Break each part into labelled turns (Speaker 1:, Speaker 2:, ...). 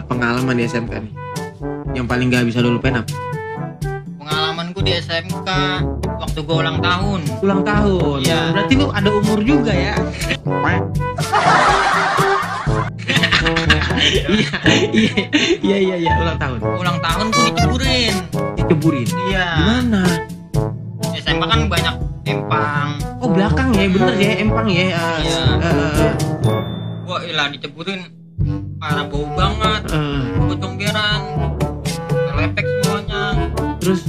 Speaker 1: pengalaman di SMK nih yang paling gak bisa lu lupain apa?
Speaker 2: Pengalamanku di SMK waktu gue ulang tahun.
Speaker 1: Ulang tahun?
Speaker 2: Iya.
Speaker 1: Berarti lu ada umur juga ya? Iya ulang tahun.
Speaker 2: Ulang tahun gue diceburin.
Speaker 1: Diceburin?
Speaker 2: Iya.
Speaker 1: Gimana?
Speaker 2: Di SMK kan banyak empang.
Speaker 1: Oh belakang ya, bener ya, empang ya.
Speaker 2: Iya. Wah ilah diceburin parah, bau banget. Bau comberan, lepek semuanya.
Speaker 1: Terus?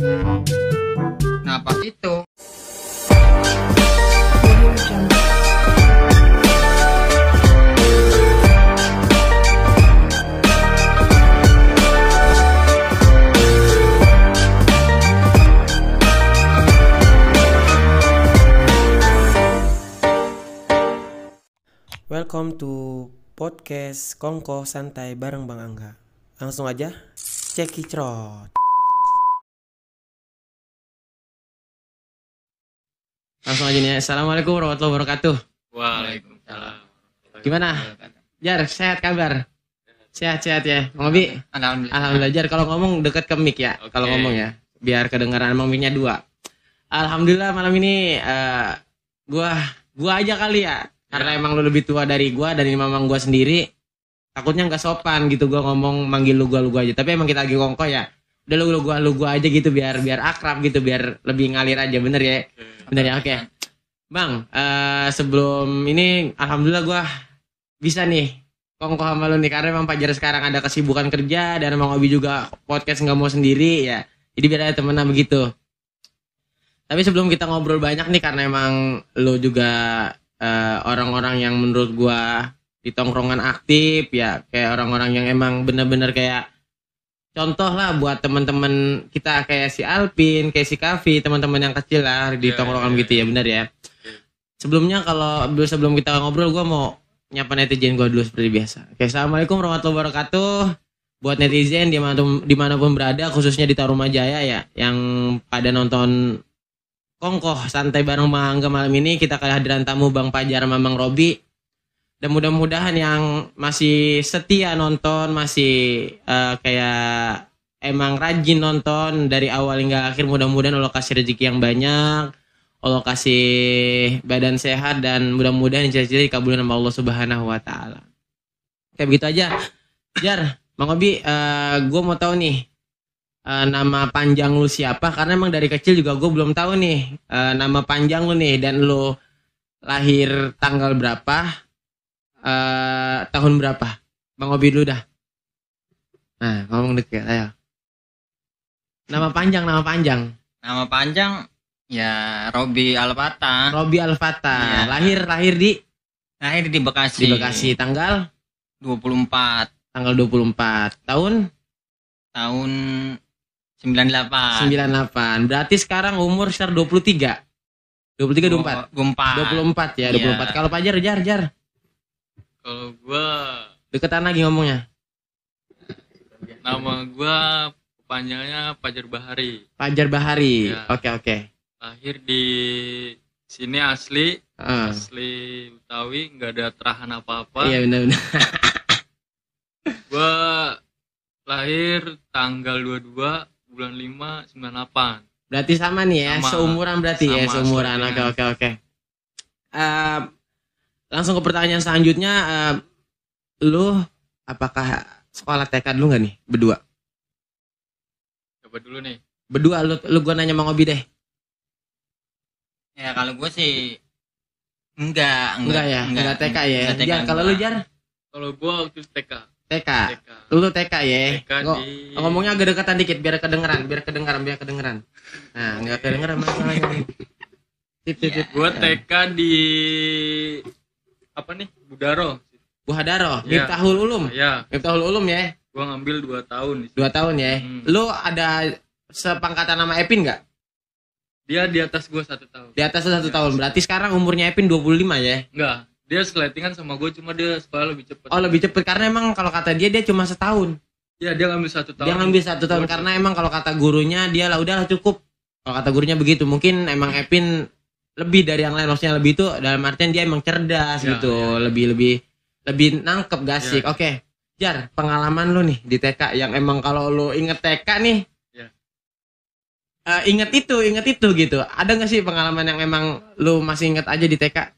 Speaker 2: Nah pas itu
Speaker 3: Welcome to podcast Kongko Santai bareng Bang Angga. Langsung aja cekicrot.
Speaker 1: Langsung aja nih. Assalamualaikum warahmatullahi wabarakatuh.
Speaker 2: Waalaikumsalam.
Speaker 1: Gimana? Jar, sehat kabar? Sehat ya. Bang Obi? Alhamdulillah. Jar, kalau ngomong deket ke mic ya.
Speaker 2: Okay.
Speaker 1: Kalau ngomong ya, biar kedengaran. Emang mic-nya 2. Alhamdulillah malam ini gua aja kali ya. Karena emang lu lebih tua dari gua, dari mamang gua sendiri. Takutnya enggak sopan gitu gua ngomong manggil lu gua aja. Tapi emang kita lagi kongko ya. Udah lu gua aja gitu biar akrab gitu, biar lebih ngalir aja, bener ya? Bener ya, oke. Bang, sebelum ini alhamdulillah gua bisa nih kongko sama lu nih, karena emang Pajar sekarang ada kesibukan kerja dan emang Obi juga podcast nggak mau sendiri ya. Jadi biar ada temenan begitu. Tapi sebelum kita ngobrol banyak nih, karena emang lu juga orang-orang yang menurut gua di tongkrongan aktif ya, kayak orang-orang yang emang bener-bener kayak contoh lah buat teman-teman kita, kayak si Alpin, kayak si Kavi, teman-teman yang kecil lah di tongkrongan gitu ya, bener ya. Sebelumnya sebelum kita ngobrol, gua mau nyapa netizen gua dulu seperti biasa. Oke, assalamualaikum warahmatullahi wabarakatuh. Buat netizen dimanapun berada, khususnya di Tarumajaya ya, yang pada nonton Kongko Santai bareng Bang Angga malam ini, kita kehadiran tamu Bang Pajar sama Bang Robi. Dan mudah-mudahan yang masih setia nonton, masih kayak emang rajin nonton dari awal hingga akhir, mudah-mudahan Allah kasih rezeki yang banyak, Allah kasih badan sehat, dan mudah-mudahan cita-cita dikabulin sama Allah Subhanahu wa taala. Kayak begitu aja. Jar, Bang Robi, gue mau tahu nih, nama panjang lu siapa? Karena emang dari kecil juga gue belum tahu nih nama panjang lu nih, dan lu lahir tanggal berapa, tahun berapa? Bang Obi dulu dah. Nah, ngomong deket, ayo. Nama panjang.
Speaker 2: nama panjang ya Robi Alfata.
Speaker 1: Robi Alfata.
Speaker 2: Iya.
Speaker 1: Lahir di
Speaker 2: Bekasi.
Speaker 1: Di Bekasi tanggal
Speaker 2: 24.
Speaker 1: Tahun
Speaker 2: Tahun 98.
Speaker 1: 98. Berarti sekarang umur sekitar 23. 24 ya, 24.
Speaker 2: Iya.
Speaker 1: Kalau Pajar, Jar.
Speaker 4: Kalau gua
Speaker 1: Deketan lagi ngomongnya.
Speaker 4: nama gua panjangnya Pajar Bahari.
Speaker 1: Pajar Bahari.
Speaker 4: Ya.
Speaker 1: Oke.
Speaker 4: Lahir di sini asli
Speaker 1: Ah.
Speaker 4: asli Betawi, nggak ada terahan apa-apa.
Speaker 1: Iya benar.
Speaker 4: Gua lahir tanggal 22 bulan 5 98.
Speaker 1: Berarti sama nih ya,
Speaker 4: Sama.
Speaker 1: seumuran berarti ya,
Speaker 4: Sama,
Speaker 1: seumuran.
Speaker 4: seumuran.
Speaker 1: Oke. Langsung ke pertanyaan selanjutnya, lu apakah sekolah TK dulu nggak nih, berdua?
Speaker 4: Coba dulu nih.
Speaker 1: Berdua, lu gua nanya Mang Obi deh.
Speaker 2: Ya kalau gue sih enggak
Speaker 1: TK ya.
Speaker 2: Enggak TK,
Speaker 1: Jar, kalau lu Jar?
Speaker 4: Kalau gua waktu itu TK.
Speaker 1: TK. Lu TK ya.
Speaker 4: TK
Speaker 1: Ngomongnya agak dekatan dikit biar kedengeran. Nah, enggak kedengeran masalahnya. Tip.
Speaker 4: Gua TK di apa nih? Budaro.
Speaker 1: Buhadaro,
Speaker 4: Iya.
Speaker 1: Miftahul Ulum.
Speaker 4: Ya,
Speaker 1: Miftahul Ulum ya.
Speaker 4: gua ngambil 2 tahun di situ.
Speaker 1: 2 tahun ya. Lu ada sepangkatan nama Epin enggak?
Speaker 4: Dia di atas gua 1 tahun.
Speaker 1: Di atas 1 tahun. Berarti sekarang umurnya Epin 25 ya.
Speaker 4: Enggak, dia seletingan sama gua, cuma dia sekolah lebih cepet.
Speaker 1: Oh, lebih cepet karena emang kalau kata dia cuma setahun.
Speaker 4: Ya, dia ngambil 1 tahun.
Speaker 1: Dia ngambil 1 tahun
Speaker 4: Gua
Speaker 1: karena emang kalau kata gurunya dia lah udahlah cukup. Kalau kata gurunya begitu. Mungkin emang Epin lebih dari yang lain, maksudnya lebih itu dalam artian dia emang cerdas
Speaker 4: Ya,
Speaker 1: gitu.
Speaker 4: ya.
Speaker 1: Lebih nangkep gasik.
Speaker 4: Ya.
Speaker 1: Oke. Jar, pengalaman lu nih di TK yang emang kalau lu inget TK nih,
Speaker 4: Ya.
Speaker 1: inget itu gitu. Ada nggak sih pengalaman yang emang lu masih inget aja di TK?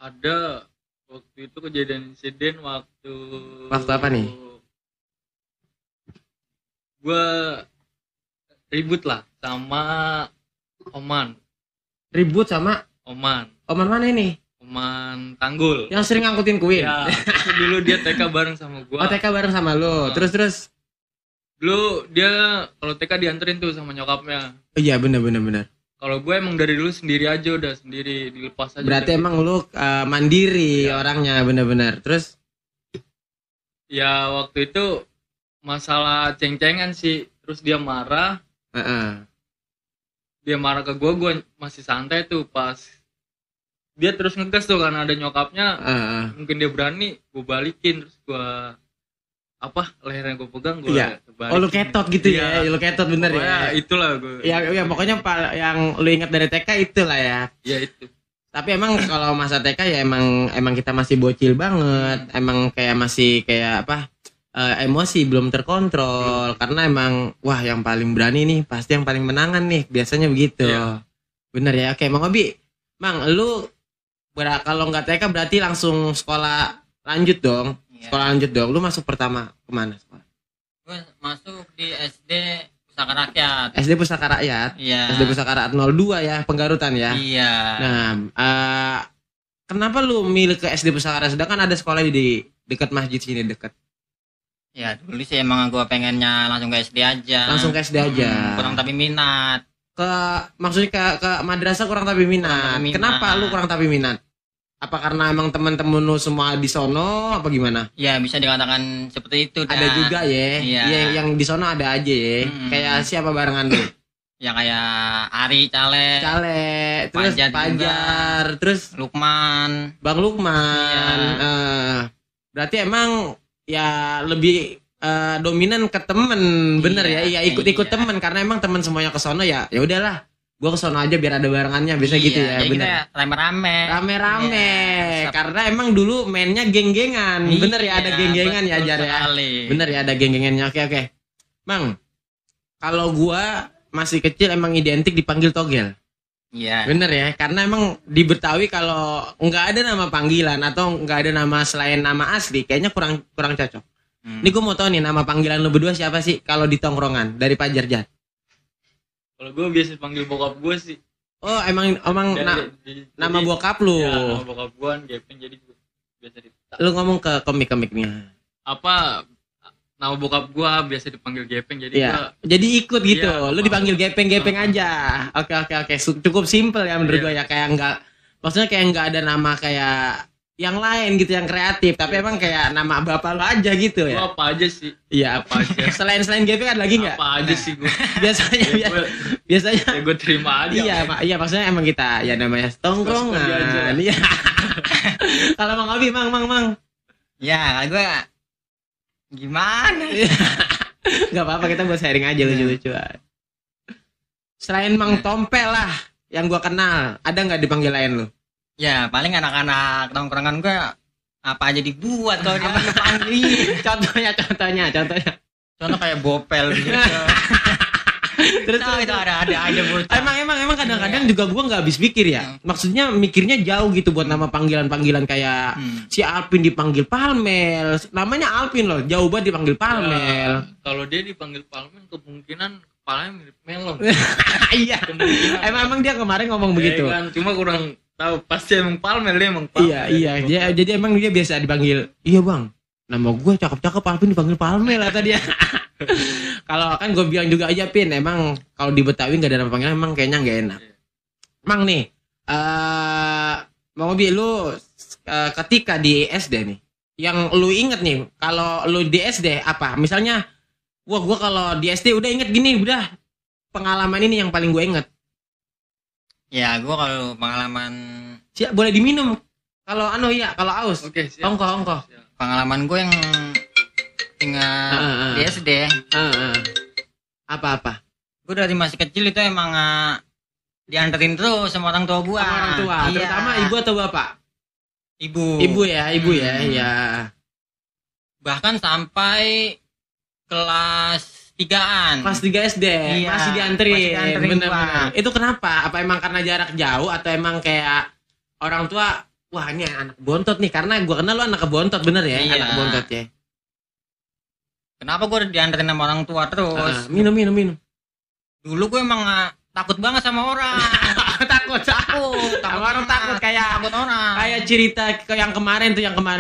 Speaker 4: Ada waktu itu kejadian insiden waktu
Speaker 1: Apa nih?
Speaker 4: Gue ribut lah sama Oman.
Speaker 1: Ribut sama
Speaker 4: Oman
Speaker 1: mana ini?
Speaker 4: Oman Tanggul.
Speaker 1: Yang sering ngangkutin kuin.
Speaker 4: Ya, itu dulu dia TK bareng sama
Speaker 1: Oh,
Speaker 4: gua.
Speaker 1: TK bareng sama lu. Terus.
Speaker 4: Dulu dia kalau TK dianterin tuh sama nyokapnya.
Speaker 1: Oh iya, bener.
Speaker 4: Kalau gue emang dari dulu sendiri aja, udah sendiri dilepas aja.
Speaker 1: Berarti emang lu mandiri orangnya, bener. Terus?
Speaker 4: Ya waktu itu masalah ceng-cengan sih. Terus dia marah. Dia marah ke gue masih santai tuh pas dia terus ngegas tuh karena ada nyokapnya. Mungkin dia berani, gue balikin. Terus gue lehernya gue pegang, gue balikin.
Speaker 1: Oh, lu ketot gitu ya? Lu ketot bener
Speaker 4: pokoknya
Speaker 1: ya?
Speaker 4: itulah gue.
Speaker 1: Ya pokoknya yang lu ingat dari TK itulah ya.
Speaker 4: Ya itu.
Speaker 1: Tapi emang kalau masa TK ya emang kita masih bocil banget. Emang kayak masih kayak emosi belum terkontrol. Karena emang yang paling berani nih pasti yang paling menangan nih. Biasanya begitu.
Speaker 4: Iya.
Speaker 1: Bener ya? Oke, Mang Obi. Mang, lu kalau nggak TK berarti langsung sekolah lanjut dong.
Speaker 2: Iya.
Speaker 1: Sekolah lanjut dong. Lu masuk pertama kemana sekolah?
Speaker 2: Gue masuk di SD Pusaka Rakyat.
Speaker 1: SD Pusaka Rakyat.
Speaker 2: Iya.
Speaker 1: SD Pusaka Rakyat 02 ya, Penggarutan ya.
Speaker 2: Iya.
Speaker 1: Nah, kenapa lu milih ke SD Pusaka Rakyat sedangkan ada sekolah di dekat masjid sini dekat?
Speaker 2: Ya dulu sih emang gue pengennya langsung ke SD aja.
Speaker 1: Langsung ke SD aja.
Speaker 2: Kurang tapi minat.
Speaker 1: Maksudnya ke madrasah kurang tapi minat. Kenapa lu kurang tapi minat? Apa karena emang teman-teman lu semua di sono apa gimana?
Speaker 2: Ya bisa dikatakan seperti itu.
Speaker 1: Ada juga ya.
Speaker 2: Iya.
Speaker 1: Yang di sono ada aja ya. Kayak siapa barengan lu?
Speaker 2: Ya kayak Ari Cale,
Speaker 1: terus
Speaker 2: Fajar
Speaker 1: terus
Speaker 2: Lukman,
Speaker 1: Bang Lukman.
Speaker 2: Iya.
Speaker 1: Berarti emang ya lebih dominan ke temen, bener ya? Iya, ikut temen karena emang temen semuanya ke sono ya. Ya udahlah, gua ke sono aja biar ada barengannya, bisa gitu ya,
Speaker 2: jadi
Speaker 1: bener.
Speaker 2: kita rame-rame.
Speaker 1: Rame-rame, karena emang dulu mainnya geng-gengan, bener ya, ada geng-gengan ya, Jar ya. Bener ya, ada geng-gengannya. Oke. Mang, kalau gua masih kecil emang identik dipanggil Togel.
Speaker 2: Iya.
Speaker 1: Bener ya, karena emang di Betawi kalau nggak ada nama panggilan atau nggak ada nama selain nama asli, kayaknya kurang cocok. Ini gue mau tahu nih nama panggilan lu berdua siapa sih kalau di tongkrongan dari Pajar Jat?
Speaker 4: Kalau gue biasa panggil bokap gue sih.
Speaker 1: Oh emang nama bokap lu?
Speaker 4: Ya, nama bokap gue kan Gepeng, jadi biasa ditetap.
Speaker 1: Lu ngomong ke komik-komiknya.
Speaker 4: Nama bokap gue biasa dipanggil Gepeng, jadi
Speaker 1: jadi ikut gitu.
Speaker 4: Iya,
Speaker 1: Lu dipanggil Gepeng aja. Oke. Cukup simpel ya menurut gue ya, kayak maksudnya kayak nggak ada nama kayak yang lain gitu yang kreatif, tapi emang kayak nama bapak lu aja gitu ya.
Speaker 4: Gue apa aja sih?
Speaker 1: Iya,
Speaker 4: apa aja.
Speaker 1: Selain Gepeng ada lagi nggak?
Speaker 4: Apa aja sih gue?
Speaker 1: biasanya
Speaker 4: ya gue terima aja.
Speaker 1: Iya, maksudnya emang kita ya namanya tongkrongan. Iya. Kalau Mang Abi, Mang.
Speaker 2: Ya, gue gimana?
Speaker 1: Gak apa-apa, kita buat sharing aja lucu-lucuan. Selain Mang Tompel lah yang gua kenal, ada nggak dipanggil lain lu?
Speaker 2: Ya paling anak-anak tongkrongan gue apa aja dibuat kalau dia panggil.
Speaker 1: Contohnya.
Speaker 2: Contoh kayak Bopel gitu.
Speaker 1: Terus
Speaker 2: itu ada aja bocah.
Speaker 1: Emang kadang-kadang juga gua nggak habis pikir ya. Maksudnya mikirnya jauh gitu buat nama panggilan kayak si Alpin dipanggil Palmel. Namanya Alpin loh, jauh banget dipanggil Palmel.
Speaker 4: Ya, kalau dia dipanggil Palmel kemungkinan kepalanya mirip melon.
Speaker 1: Iya. Emang dia kemarin ngomong begitu.
Speaker 4: Kan, cuma kurang tahu, pasti emang Palmel, dia emang Palmel.
Speaker 1: Iya. Jadi emang dia biasa dipanggil, iya bang, nama gue cakep-cakep, Alpin dipanggil Palmel lah tadi ya. Kalau kan gue bilang juga aja, Pin, emang kalau di Betawi nggak ada nama panggilan, emang kayaknya nggak enak. Mang nih, Bang Obi, lu ketika di SD nih, yang lu inget nih, kalau lu di SD apa? Misalnya, gue kalau di SD udah inget gini, udah pengalaman ini yang paling gue inget.
Speaker 2: Ya, gue kalau pengalaman
Speaker 1: Siap, boleh diminum. Kalau kalau aus.
Speaker 4: Oke, siap.
Speaker 1: Ongkoh.
Speaker 2: Pengalaman gue yang tinggal di SD.
Speaker 1: Apa?
Speaker 2: Gue dari masih kecil itu emang dianterin terus sama orang tua gue.
Speaker 1: Sama orang tua,
Speaker 2: iya.
Speaker 1: Terutama ibu atau bapak?
Speaker 2: Ibu.
Speaker 1: Ibu ya. Ya.
Speaker 2: Bahkan sampai kelas 3-an.
Speaker 1: Kelas 3 SD
Speaker 2: Iya,
Speaker 1: masih dianterin.
Speaker 2: masih dianterin
Speaker 1: Bener-bener.
Speaker 2: gua.
Speaker 1: Itu kenapa? Apa emang karena jarak jauh atau emang kayak orang tua, wah ini anak bontot nih, karena gua kenal lu anak bontot, bener ya?
Speaker 2: Iya.
Speaker 1: Anak bontot ya.
Speaker 2: Kenapa gue dianterin sama orang tua terus?
Speaker 1: Minum.
Speaker 2: Dulu gue emang takut banget sama orang.
Speaker 1: takut sama orang, takut kayak
Speaker 2: takut orang.
Speaker 1: kayak cerita yang kemarin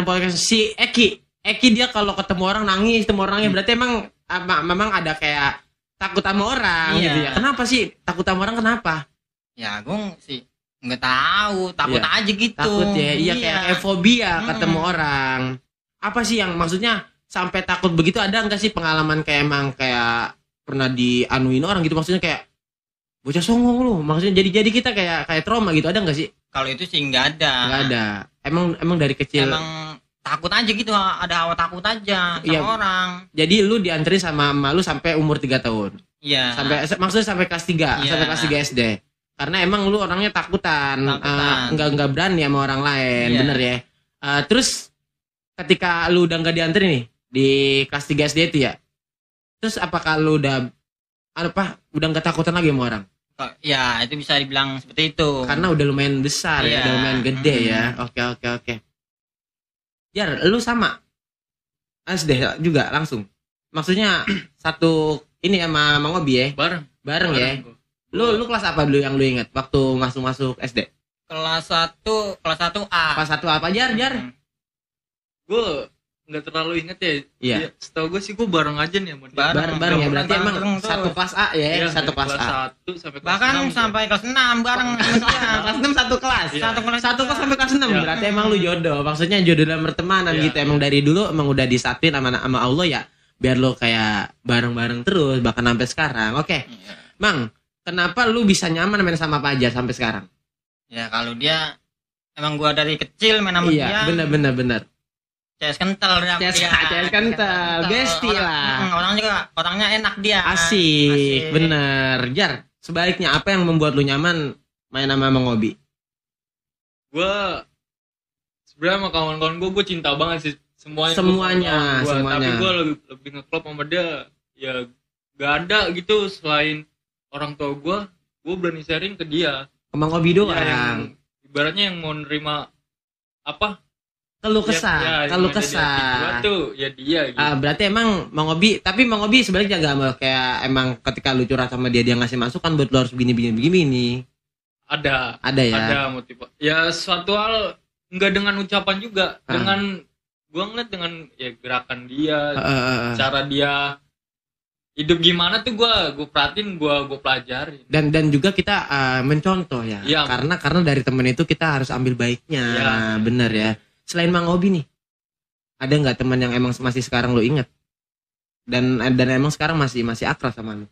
Speaker 1: podcast si Eki dia kalau ketemu orang nangis, ketemu orangnya berarti memang ada kayak takut sama orang.
Speaker 2: Iya.
Speaker 1: Gitu ya. Kenapa sih takut sama orang, kenapa?
Speaker 2: Ya gue sih nggak tahu, takut
Speaker 1: Iya.
Speaker 2: aja gitu.
Speaker 1: Takut ya, iya kayak fobia ketemu orang. Apa sih yang maksudnya sampai takut begitu? Ada nggak sih pengalaman kayak emang kayak pernah dianuin orang gitu, maksudnya kayak bocah songong lu, maksudnya jadi kita kayak trauma gitu, ada nggak sih?
Speaker 2: Kalau itu sih nggak ada.
Speaker 1: Nggak ada. Emang dari kecil.
Speaker 2: Emang takut aja gitu, ada hawa takut aja sama
Speaker 1: Iya.
Speaker 2: orang.
Speaker 1: Jadi lu dianterin sama emak lu sampai umur 3 tahun.
Speaker 2: Iya.
Speaker 1: Maksudnya sampai kelas 3,
Speaker 2: Iya.
Speaker 1: sampai kelas 3 SD. Karena emang lu orangnya takutan. Nggak berani sama orang lain,
Speaker 2: Iya.
Speaker 1: bener ya. Terus ketika lu udah nggak dianterin nih di kelas 3 SD itu ya. Terus apakah lu udah nggak takutan lagi sama orang?
Speaker 2: Ya itu bisa dibilang seperti itu.
Speaker 1: Karena udah lumayan besar ya,
Speaker 2: Iya.
Speaker 1: udah lumayan gede ya. Oke. Jar, lu sama SD juga langsung. Maksudnya satu ini sama Mang Obi ya? Bareng ya.
Speaker 4: gua.
Speaker 1: Lu kelas apa dulu yang lu ingat waktu masuk SD?
Speaker 2: Kelas 1 A.
Speaker 1: Kelas 1 apa, Jar?
Speaker 4: Gue nggak terlalu inget ya.
Speaker 1: Iya.
Speaker 4: Setahu gue sih gue bareng aja nih sama dia.
Speaker 1: Bareng ya, berarti
Speaker 2: bareng
Speaker 1: emang
Speaker 2: terus.
Speaker 1: satu kelas A ya,
Speaker 4: Iya,
Speaker 1: satu kelas A.
Speaker 4: 1 sampai kelas
Speaker 2: Bahkan
Speaker 4: 6
Speaker 2: sampai kelas 6 bareng sama dia.
Speaker 1: Kelas 6 satu kelas.
Speaker 4: Iya.
Speaker 1: Satu kelas sampai kelas 6.
Speaker 4: Iya.
Speaker 1: Berarti emang lu jodoh. Maksudnya jodoh dalam pertemanan
Speaker 4: Iya.
Speaker 1: gitu. Emang dari dulu emang udah disatuin sama Allah ya. Biar lu kayak bareng-bareng terus bahkan sampai sekarang. Oke.
Speaker 2: Iya.
Speaker 1: Mang, kenapa lu bisa nyaman main sama Fajar sampai sekarang?
Speaker 2: Ya kalau dia emang gua dari kecil main sama
Speaker 1: Iya,
Speaker 2: dia.
Speaker 1: bener.
Speaker 2: CS kental dia.
Speaker 1: CS kental. Besti lah.
Speaker 2: Orangnya enak dia.
Speaker 1: Asik, bener. Jar, sebaliknya apa yang membuat lu nyaman main sama Mang Obi?
Speaker 4: Gue sebenarnya sama kawan-kawan gue cinta banget sih semuanya.
Speaker 1: Semuanya.
Speaker 4: Tapi gue lebih ngeklop sama dia. Ya gak ada gitu selain orang tua gue berani sharing ke dia.
Speaker 1: Ke Mang Obi doang.
Speaker 4: Ya, yang ibaratnya yang mau nerima apa?
Speaker 1: Keluh kesah.
Speaker 4: Gue tuh ya dia gitu.
Speaker 1: Berarti emang Mang Obi, tapi Mang Obi sebaliknya gak mau kayak emang ketika lu curhat sama dia ngasih masukan buat lu harus begini.
Speaker 4: Ada
Speaker 1: ya.
Speaker 4: Ada motivasi. Ya suatu hal nggak dengan ucapan juga, dengan gua ngeliat dengan ya gerakan dia, cara dia hidup gimana tuh gua perhatiin, gua pelajarin.
Speaker 1: Dan juga kita mencontoh ya.
Speaker 4: Iya.
Speaker 1: Karena dari temen itu kita harus ambil baiknya.
Speaker 4: Iya.
Speaker 1: Bener ya. Selain Mang Obi nih, ada nggak teman yang emang masih sekarang lu inget? Dan emang sekarang masih akrab sama lu?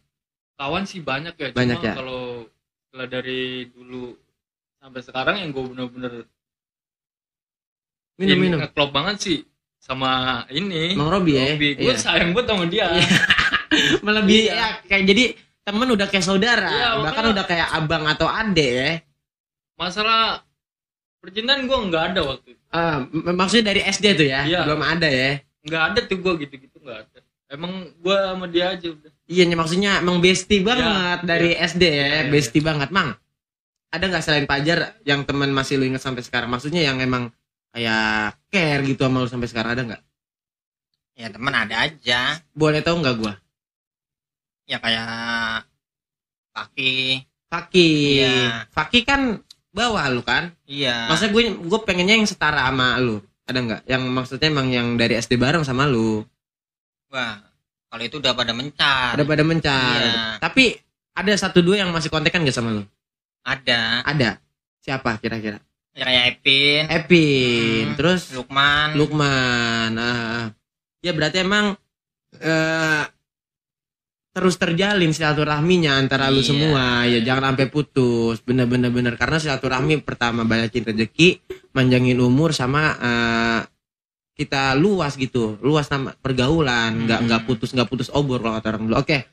Speaker 4: Kawan sih banyak ya.
Speaker 1: Banyak
Speaker 4: Cuma
Speaker 1: ya?
Speaker 4: kalau setelah dari dulu sampai sekarang yang gue bener-bener
Speaker 1: Minum.
Speaker 4: ngeklop banget sih sama ini
Speaker 1: Mang Robi ya?
Speaker 4: Gue
Speaker 1: Iya.
Speaker 4: sayang banget sama dia.
Speaker 1: Melebihi
Speaker 4: Iya.
Speaker 1: ya, kayak jadi temen udah kayak saudara,
Speaker 4: Iya,
Speaker 1: bahkan
Speaker 4: makanya-
Speaker 1: udah kayak abang atau adek ya.
Speaker 4: Masalah percintaan gue nggak ada waktu itu.
Speaker 1: Maksudnya dari SD tuh ya,
Speaker 4: Iya.
Speaker 1: belum ada ya.
Speaker 4: Nggak ada tuh gue gitu-gitu, nggak ada. Emang gue sama dia aja udah.
Speaker 1: Iya, maksudnya emang bestie banget dari SD ya,
Speaker 4: Iya.
Speaker 1: bestie banget. Mang, ada nggak selain Fajar yang teman masih lu inget sampai sekarang? Maksudnya yang emang kayak care gitu sama lu sampai sekarang, ada nggak?
Speaker 2: Ya teman ada aja.
Speaker 1: Boleh tahu nggak gua?
Speaker 2: Ya kayak Paki.
Speaker 1: Fakih.
Speaker 2: Iya.
Speaker 1: Fakih kan bawah lu kan?
Speaker 2: Iya.
Speaker 1: Maksudnya gue pengennya yang setara sama lu. Ada nggak? Yang maksudnya emang yang dari SD bareng sama lu.
Speaker 2: Wah, kalau itu udah pada mencar.
Speaker 1: Ada pada mencar.
Speaker 2: Iya.
Speaker 1: Tapi ada 1-2 yang masih kontekan gak sama lu?
Speaker 2: Ada.
Speaker 1: Ada. Siapa kira-kira?
Speaker 2: Ya, kayak Epin,
Speaker 1: Epin. Terus
Speaker 2: Lukman.
Speaker 1: Lukman. Ya berarti emang terus terjalin silaturahminya antara lu
Speaker 2: Iya.
Speaker 1: semua. Ya jangan sampai putus. Bener-bener karena silaturahmi pertama banyakin rezeki, manjangin umur, sama kita luas gitu, luas nama pergaulan, nggak putus obor kalau kata orang dulu. Oke,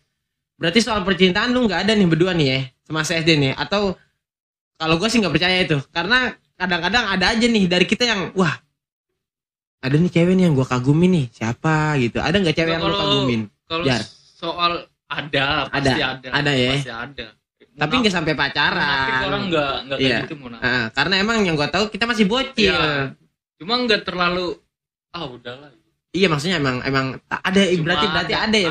Speaker 1: berarti soal percintaan lu nggak ada nih berdua nih ya semasa SD nih, atau kalau gue sih nggak percaya itu, karena kadang-kadang ada aja nih dari kita yang wah ada nih cewek nih yang gue kagumin nih, siapa gitu? Ada nggak cewek yang lo kagumin?
Speaker 4: Kalau
Speaker 1: Jar.
Speaker 4: soal pasti ada.
Speaker 1: Ada ya.
Speaker 4: Pasti ada.
Speaker 1: Tapi nggak sampai pacaran.
Speaker 4: Tapi orang nggak kayak gitu mau.
Speaker 1: Karena emang yang gue tahu kita masih bocil.
Speaker 4: Iya. Cuma nggak terlalu udahlah.
Speaker 1: Iya, maksudnya emang ada. Berarti ada ya.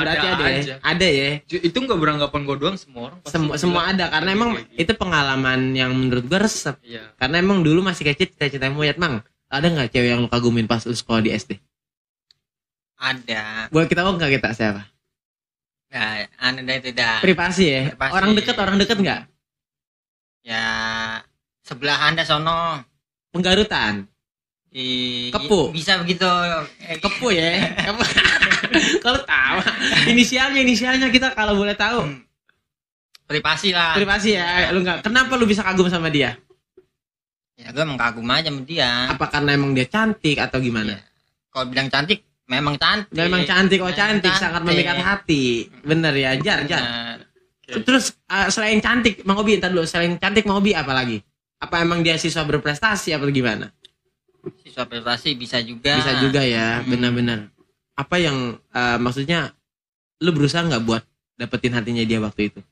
Speaker 1: Ada ya.
Speaker 4: Itu nggak beranggapan gue doang, semua orang.
Speaker 1: Semua ada karena emang itu pengalaman yang menurut gue resep.
Speaker 4: Iya.
Speaker 1: Karena emang dulu masih kecil cita-cita monyet, Mang. Ada nggak cewek yang lu kagumin pas lu sekolah di SD?
Speaker 2: Ada.
Speaker 1: Boleh kita tahu nggak kita siapa?
Speaker 2: Nah, anda itu dah.
Speaker 1: Privasi ya.
Speaker 2: Privasi.
Speaker 1: Orang deket nggak?
Speaker 2: Ya, sebelah anda sono.
Speaker 1: Penggarutan. Kepu.
Speaker 2: Bisa begitu.
Speaker 1: Kepu ya. Kepu. Kalau tahu inisialnya kita kalau boleh tahu.
Speaker 2: Privasi lah.
Speaker 1: Privasi ya. Lu nggak. Kenapa lu bisa kagum sama dia?
Speaker 2: Ya gue emang kagum aja sama dia.
Speaker 1: Apa karena emang dia cantik atau gimana?
Speaker 2: Ya. Kalau bilang cantik, memang cantik.
Speaker 1: Memang cantik, cantik, sangat memikat hati. Bener ya, Jar.
Speaker 4: Okay.
Speaker 1: Terus selain cantik, Mang Obi, ntar dulu. Selain cantik, Mang Obi apa lagi? Apa emang dia siswa berprestasi apa gimana?
Speaker 2: Siswa prestasi bisa juga.
Speaker 1: Bisa juga ya, benar-benar. Apa yang maksudnya lu berusaha nggak buat dapetin hatinya dia waktu itu?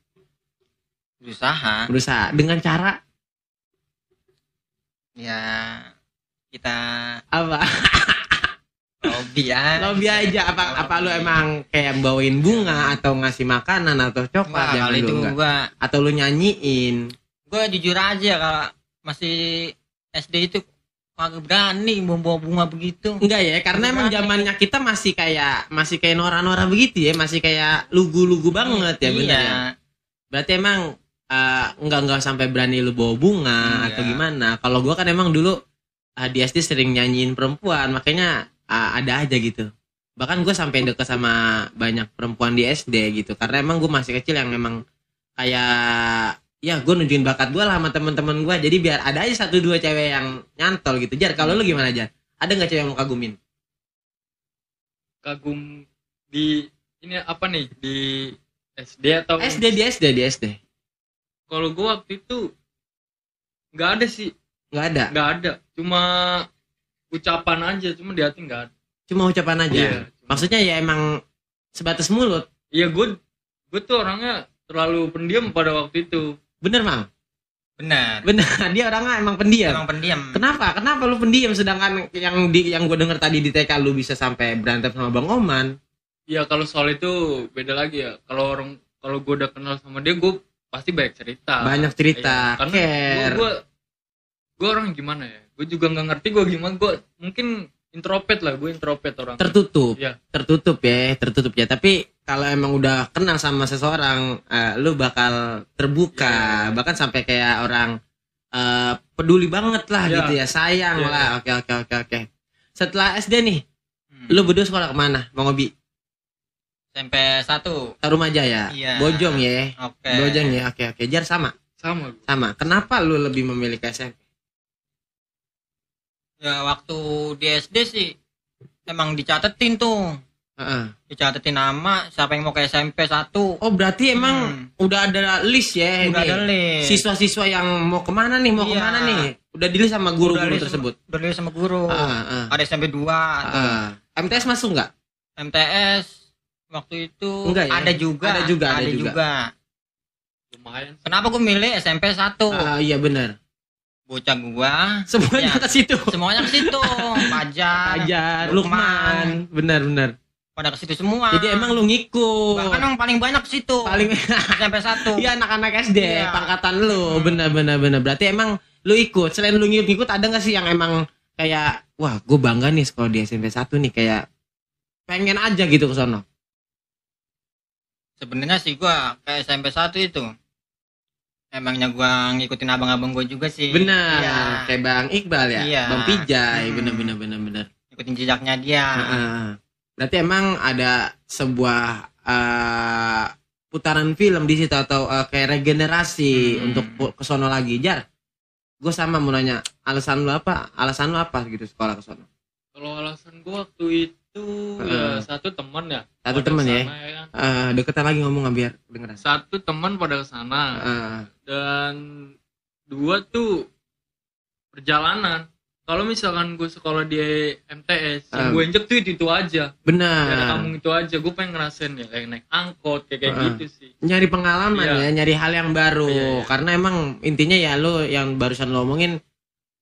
Speaker 1: Berusaha dengan cara
Speaker 2: ya kita
Speaker 1: apa?
Speaker 2: Lobby aja.
Speaker 1: Apa lu emang kayak bawain bunga atau ngasih makanan atau coklat
Speaker 2: yang itu enggak?
Speaker 1: Atau lu nyanyiin?
Speaker 2: Gue jujur aja kalau masih SD itu kagak berani bawa bunga begitu.
Speaker 1: Enggak ya, karena emang zamannya kita masih kayak nora-nora begitu ya, masih kayak lugu-lugu banget ya, benar ya. Berarti emang enggak sampai berani lu bawa bunga atau gimana. Kalau gua kan emang dulu di SD sering nyanyiin perempuan, makanya ada aja gitu. Bahkan gue sampai deket sama banyak perempuan di SD gitu, karena emang gue masih kecil yang emang kayak ya gue nunjukin bakat gue lah sama teman-teman gue, jadi biar ada aja 1-2 cewek yang nyantol gitu. Jar, kalau lu gimana, Jar? Ada nggak cewek yang mau kagumin?
Speaker 4: Kagum di ini apa nih, di SD atau
Speaker 1: di SD.
Speaker 4: Kalau gue waktu itu nggak ada sih.
Speaker 1: Nggak
Speaker 4: ada, cuma ucapan aja, cuma di hati nggak ada.
Speaker 1: Cuma ucapan aja.
Speaker 4: Iya,
Speaker 1: maksudnya ya emang sebatas mulut.
Speaker 4: Iya, gue tuh orangnya terlalu pendiam pada waktu itu.
Speaker 1: Bener, Mang?
Speaker 2: Benar.
Speaker 1: Dia orangnya emang pendiam. Kenapa lu pendiam, sedangkan yang gue denger tadi di TK lu bisa sampai berantem sama Bang Oman?
Speaker 4: Ya kalau soal itu beda lagi ya. Kalau gue udah kenal sama dia, gue pasti banyak cerita. Ya, karena gue orang gimana ya? Gue juga nggak ngerti gue gimana. Gue mungkin introvert orang.
Speaker 1: Tertutup ya. Tapi kalau emang udah kenal sama seseorang, lu bakal terbuka, bahkan sampai kayak orang peduli banget lah gitu ya, sayang lah. Oke. Setelah SD nih, lu berdua sekolah kemana, Bang Obi?
Speaker 2: SMP 1.
Speaker 1: Tarumajaya.
Speaker 2: Iya.
Speaker 1: Bojong ya.
Speaker 2: Oke.
Speaker 1: Bojong ya. Oke. Jar sama. Kenapa lu lebih memilih ke SMP?
Speaker 2: Ya waktu di SD sih emang dicatetin tuh. Dicatetin nama siapa yang mau ke SMP 1.
Speaker 1: Oh, berarti emang udah ada list ya?
Speaker 2: Udah ada list.
Speaker 1: Siswa-siswa yang mau kemana nih? Kemana nih? Udah di list sama guru-guru tersebut?
Speaker 2: Udah di list sama guru. Ada SMP 2.
Speaker 1: MTS masuk nggak?
Speaker 2: MTS waktu itu
Speaker 1: enggak, ya?
Speaker 2: Ada juga.
Speaker 4: Lumayan.
Speaker 2: Kenapa gue milih SMP 1?
Speaker 1: Iya benar.
Speaker 2: Bocah gua
Speaker 1: semuanya ke situ. Fajar, Lukman. Benar.
Speaker 2: Pada ke situ semua.
Speaker 1: Jadi emang lu ngikut.
Speaker 2: Bahkan yang paling banyak ke situ. SMP 1.
Speaker 1: Iya, anak-anak SD, pangkatan lu. Benar. Berarti emang lu ikut. Selain lu ngikut, ada enggak sih yang emang kayak wah, gue bangga nih sekolah di SMP 1 nih, kayak pengen aja gitu ke sono?
Speaker 2: Sebenarnya sih gua ke SMP 1 itu emangnya gua ngikutin abang-abang gua juga sih.
Speaker 1: Benar. Ya. Kayak Bang Iqbal ya.
Speaker 2: Iya.
Speaker 1: Bang Pijay. Benar.
Speaker 2: Ikutin jejaknya dia.
Speaker 1: Berarti emang ada sebuah putaran film di situ atau kayak regenerasi untuk ke sono lagi. Jar, gue sama mau nanya, alasan lu apa gitu sekolah ke sono?
Speaker 4: Kalau alasan gue waktu itu ya satu teman ya.
Speaker 1: Satu teman ya. Deketan lagi ngomong biar dengeran.
Speaker 4: Satu teman pada kesana. Dan 2 tuh perjalanan. kalau misalkan gue sekolah di MTS, yang gue injek tuh itu aja.
Speaker 1: Benar.
Speaker 4: Daerah kampung itu aja. Gue pengen ngerasain ya kayak naik angkot kayak gitu sih.
Speaker 1: Nyari pengalaman ya, nyari hal yang baru.
Speaker 4: Iya.
Speaker 1: Karena emang intinya ya lo yang barusan lo omongin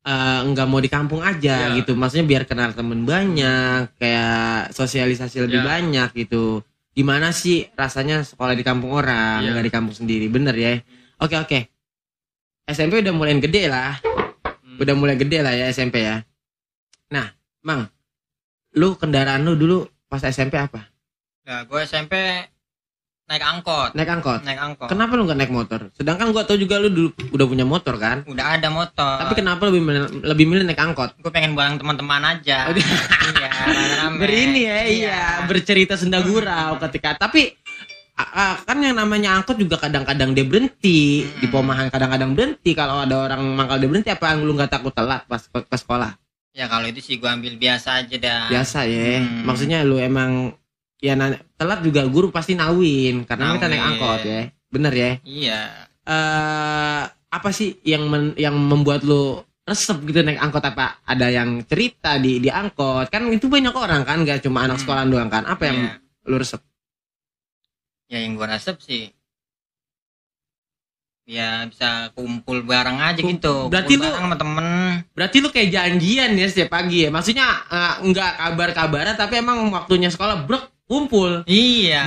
Speaker 1: nggak mau di kampung aja gitu. Maksudnya biar kenal temen banyak, kayak sosialisasi lebih banyak gitu. Gimana sih rasanya sekolah di kampung orang, nggak di kampung sendiri, bener ya? Oke. SMP udah mulai gede lah. Udah mulai gede lah ya SMP ya. Nah, Mang, lu kendaraan lu dulu pas SMP apa?
Speaker 2: Ya, gue SMP naik angkot.
Speaker 1: Naik angkot?
Speaker 2: Naik angkot.
Speaker 1: Kenapa lu gak naik motor? Sedangkan gue tau juga lu dulu udah punya motor kan?
Speaker 2: Udah ada motor.
Speaker 1: Tapi kenapa lebih milih naik angkot?
Speaker 2: Gue pengen bareng teman-teman aja. Iya, rame-rame.
Speaker 1: Berini ya, iya. Bercerita senda gurau ketika. Tapi kan yang namanya angkot juga kadang-kadang dia berhenti di Pomahan, kadang-kadang berhenti. Kalau ada orang mangkal dia berhenti, apa lu nggak takut telat pas ke sekolah?
Speaker 2: Ya kalau itu sih gue ambil biasa aja dah.
Speaker 1: Biasa ya. Maksudnya lu emang ya telat juga guru pasti nawin karena kita naik angkot ya. Bener ya?
Speaker 2: Iya.
Speaker 1: Apa sih yang membuat lu resep gitu naik angkot? Apa ada yang cerita di angkot? Kan itu banyak orang kan, gak cuma anak sekolah doang kan. Apa yang lu resep?
Speaker 2: Ya yang gue resep sih ya bisa kumpul bareng aja gitu.
Speaker 1: Berarti
Speaker 2: kumpul
Speaker 1: lu
Speaker 2: bareng sama temen.
Speaker 1: Berarti lu kayak janjian ya setiap pagi ya. Maksudnya enggak kabar-kabaran tapi emang waktunya sekolah kumpul.
Speaker 2: Iya.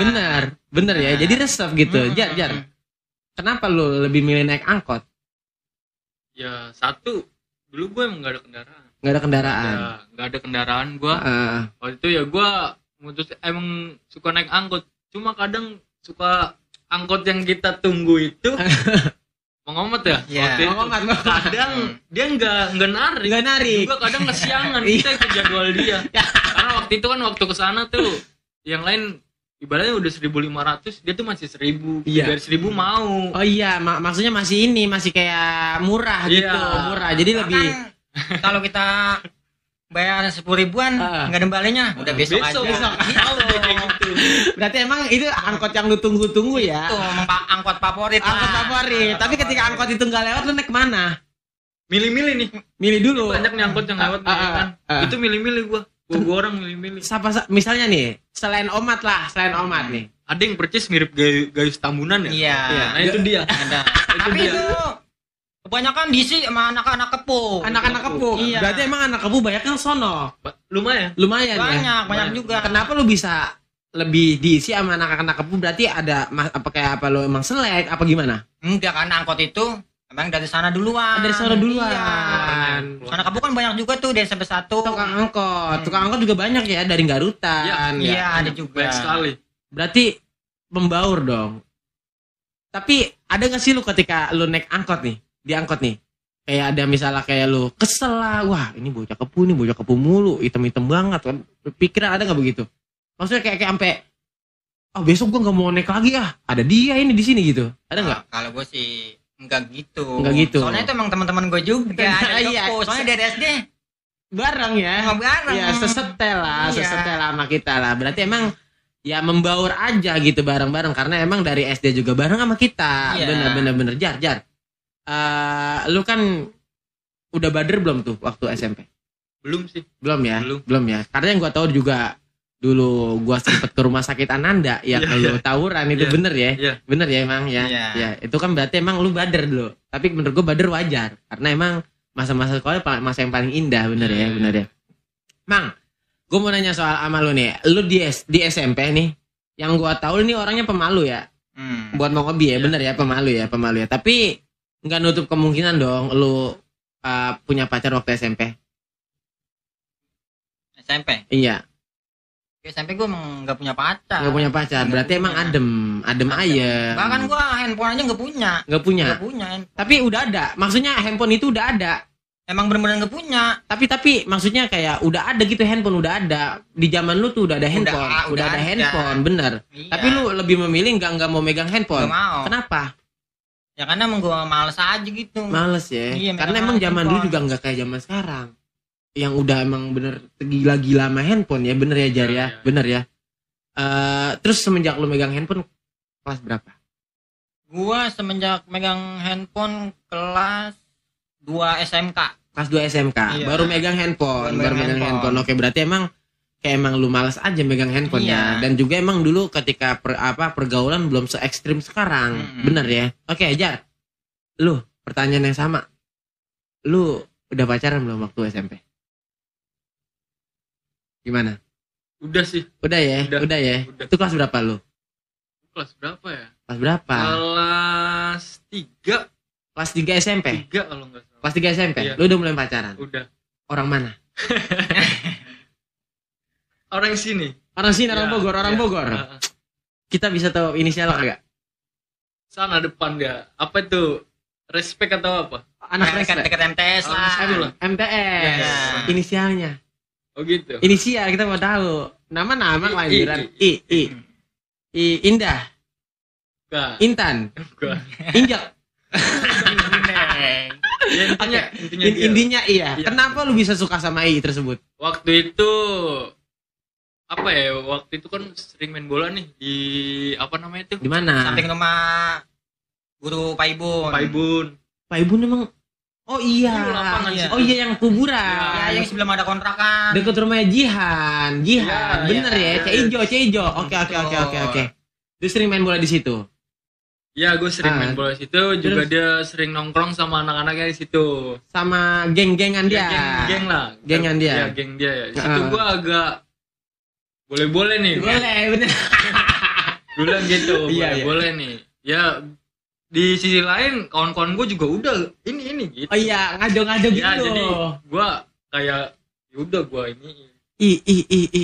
Speaker 1: Bener ya. Jadi resep gitu. Jar. Kenapa lu lebih milih naik angkot?
Speaker 4: Ya satu, dulu gue emang gak ada kendaraan.
Speaker 1: Gak ada kendaraan.
Speaker 4: Gak ada kendaraan gue. Waktu itu ya gue mutus emang suka naik angkot. Cuma kadang suka angkot yang kita tunggu itu mengomat ya.
Speaker 1: Mengomat.
Speaker 4: Kadang dia nggak narik. Juga kadang kesiangan kita ikut jadwal dia. Karena waktu itu kan waktu kesana tuh yang lain ibaratnya udah 1.500, dia tuh masih 1.000. Dari 1.000 mau.
Speaker 1: Oh iya, maksudnya masih kayak murah gitu, murah. Jadi lebih
Speaker 2: kalau kita bayar 10.000-an nggak ada baliknya, udah besok aja.
Speaker 1: Gitu. Berarti emang itu angkot yang lu tunggu-tunggu ya?
Speaker 2: Itu angkot favorit.
Speaker 1: Angkot favorit. Tapi ketika angkot itu nggak lewat, lu naik kemana?
Speaker 4: Milih-milih nih.
Speaker 1: Milih dulu.
Speaker 4: Banyak nih angkot yang lewat kan. Itu milih-milih gua orang milih-milih.
Speaker 1: Misalnya nih, selain Omat nih.
Speaker 4: Ada yang percis mirip Gayus Tambunan ya?
Speaker 2: Iya.
Speaker 4: Nah itu dia.
Speaker 2: Ada. Tapi itu kebanyakan diisi sama anak-anak kepo.
Speaker 1: Anak-anak kepo. Iya. Berarti emang anak kepo banyak kan sono.
Speaker 4: Lumayan
Speaker 2: banyak juga.
Speaker 1: Kenapa lu bisa lebih diisi sama anak-anak kepo? Berarti ada apa lu emang selek apa gimana?
Speaker 2: Enggak, karena angkot itu emang dari sana duluan.
Speaker 1: Iya.
Speaker 2: Anak kepo kan banyak juga tuh dari sampai 1.
Speaker 1: Tukang angkot juga banyak ya dari Garutan.
Speaker 2: Iya, ada juga.
Speaker 4: Banyak sekali.
Speaker 1: Berarti membaur dong. Tapi ada gak sih lu ketika lu naik angkot nih? Di angkot nih kayak ada misalnya kayak lu kesel lah, wah ini bocah kepu mulu, hitam banget kan, pikiran ada nggak begitu? Maksudnya kayak sampai besok gua nggak mau naik lagi ada dia ini di sini gitu, ada nggak?
Speaker 2: Kalau gue sih nggak gitu. Soalnya itu emang teman-teman gue juga.
Speaker 1: Iya.
Speaker 2: Soalnya dari SD
Speaker 1: bareng ya. Ya sesetel sama kita lah. Berarti emang ya membaur aja gitu bareng-bareng karena emang dari SD juga bareng sama kita.
Speaker 2: Iya.
Speaker 1: Bener jar. Lu kan udah bader belum tuh waktu SMP?
Speaker 4: Belum sih.
Speaker 1: Belum ya. Karena yang gua tahu juga dulu gua sempet ke rumah sakit Ananda yang lu tawuran itu bener ya? Bener ya emang ya. Ya, itu kan berarti emang lu bader dulu. Tapi menurut gua bader wajar karena emang masa-masa sekolah masa yang paling indah, bener ya. Mang, gua mau nanya soal sama lu nih. Lu di SMP nih, yang gua tahu nih orangnya pemalu ya. Buat mau hobi ya, bener ya, pemalu ya. Tapi nggak nutup kemungkinan dong lu punya pacar waktu SMP. Iya.
Speaker 2: SMP gue emang nggak punya pacar.
Speaker 1: Berarti emang adem aja.
Speaker 2: Bahkan gue handphone aja nggak punya.
Speaker 1: Tapi udah ada, maksudnya handphone itu udah ada.
Speaker 2: Emang bener-bener nggak punya.
Speaker 1: Tapi maksudnya kayak udah ada gitu, handphone udah ada. Di zaman lu tuh udah ada handphone. Udah ada handphone, bener. Iya. Tapi lu lebih memilih nggak mau megang handphone.
Speaker 2: Gak mau.
Speaker 1: Kenapa?
Speaker 2: Ya karena emang gue males aja gitu.
Speaker 1: Males ya.
Speaker 2: Iya,
Speaker 1: karena emang zaman dulu juga nggak kayak zaman sekarang. Yang udah emang bener gila-gila sama handphone ya, bener ya Jar ya. Bener ya. Terus semenjak lu megang handphone kelas berapa?
Speaker 2: Gua semenjak megang handphone kelas 2 SMK.
Speaker 1: Kelas 2 SMK.
Speaker 2: Iya.
Speaker 1: Baru megang handphone. Oke, berarti emang lu malas aja megang handphonenya. Dan juga emang dulu ketika pergaulan belum se ekstrim sekarang. Bener ya. Oke, Jar. Lu pertanyaan yang sama. Lu udah pacaran belum waktu SMP? Gimana?
Speaker 4: Udah sih.
Speaker 1: Udah ya.
Speaker 4: Udah.
Speaker 1: Itu kelas berapa lu?
Speaker 4: Kelas berapa ya?
Speaker 1: Kelas berapa?
Speaker 4: Kelas 3.
Speaker 1: Kelas 3 SMP?
Speaker 4: 3 kalau nggak salah.
Speaker 1: Kelas 3 SMP?
Speaker 4: Iya.
Speaker 1: Lu udah mulai pacaran?
Speaker 4: Udah.
Speaker 1: Orang mana?
Speaker 4: Orang sini.
Speaker 1: Orang sini, orang
Speaker 4: Ya,
Speaker 1: Bogor, orang
Speaker 4: ya.
Speaker 1: Bogor. Kita bisa tahu inisial kagak?
Speaker 4: Sana depan dia. Apa itu? Respect atau apa?
Speaker 1: Anak respect.
Speaker 2: Dekat MTS lah.
Speaker 1: MTS.
Speaker 2: Ya.
Speaker 1: Inisialnya.
Speaker 4: Oh gitu.
Speaker 1: Inisial kita mau tahu. Nama kelahiran. I. Indah.
Speaker 4: Enggak.
Speaker 1: Intan.
Speaker 4: Enggak.
Speaker 1: Injak.
Speaker 4: Ya, intinya dia.
Speaker 1: Intinya iya.
Speaker 4: Iya.
Speaker 1: Kenapa lu bisa suka sama I tersebut?
Speaker 4: Waktu itu apa ya? Waktu itu kan sering main bola nih di apa namanya itu?
Speaker 1: Di mana?
Speaker 2: Samping rumah guru Pak Ibun.
Speaker 1: Pak Ibu emang. Oh iya.
Speaker 4: Ini lapangan
Speaker 2: Iya.
Speaker 4: situ.
Speaker 1: Oh iya yang kuburan.
Speaker 2: Ya, yang sebelum ada kontrakan.
Speaker 1: Dekat rumahnya Jihan.
Speaker 4: Iya,
Speaker 1: Bener
Speaker 2: iya.
Speaker 1: ya? Ceijo. Oke. Lu sering main bola di situ?
Speaker 4: Ya, gue sering main bola di situ. Juga dia sering nongkrong sama anak-anaknya di situ.
Speaker 1: Sama geng-gengan dia.
Speaker 4: Ya, geng lah.
Speaker 1: Gengan dia.
Speaker 4: Ya, geng dia ya. Di situ gue agak boleh-boleh nih.
Speaker 1: Boleh, bener.
Speaker 4: Gue bilang gitu.
Speaker 1: Iya.
Speaker 4: Boleh nih. Ya, di sisi lain kawan-kawan gue juga udah ini gitu.
Speaker 1: Oh iya, ngado-ngado gitu.
Speaker 4: Ya, jadi gue kayak yaudah gue ini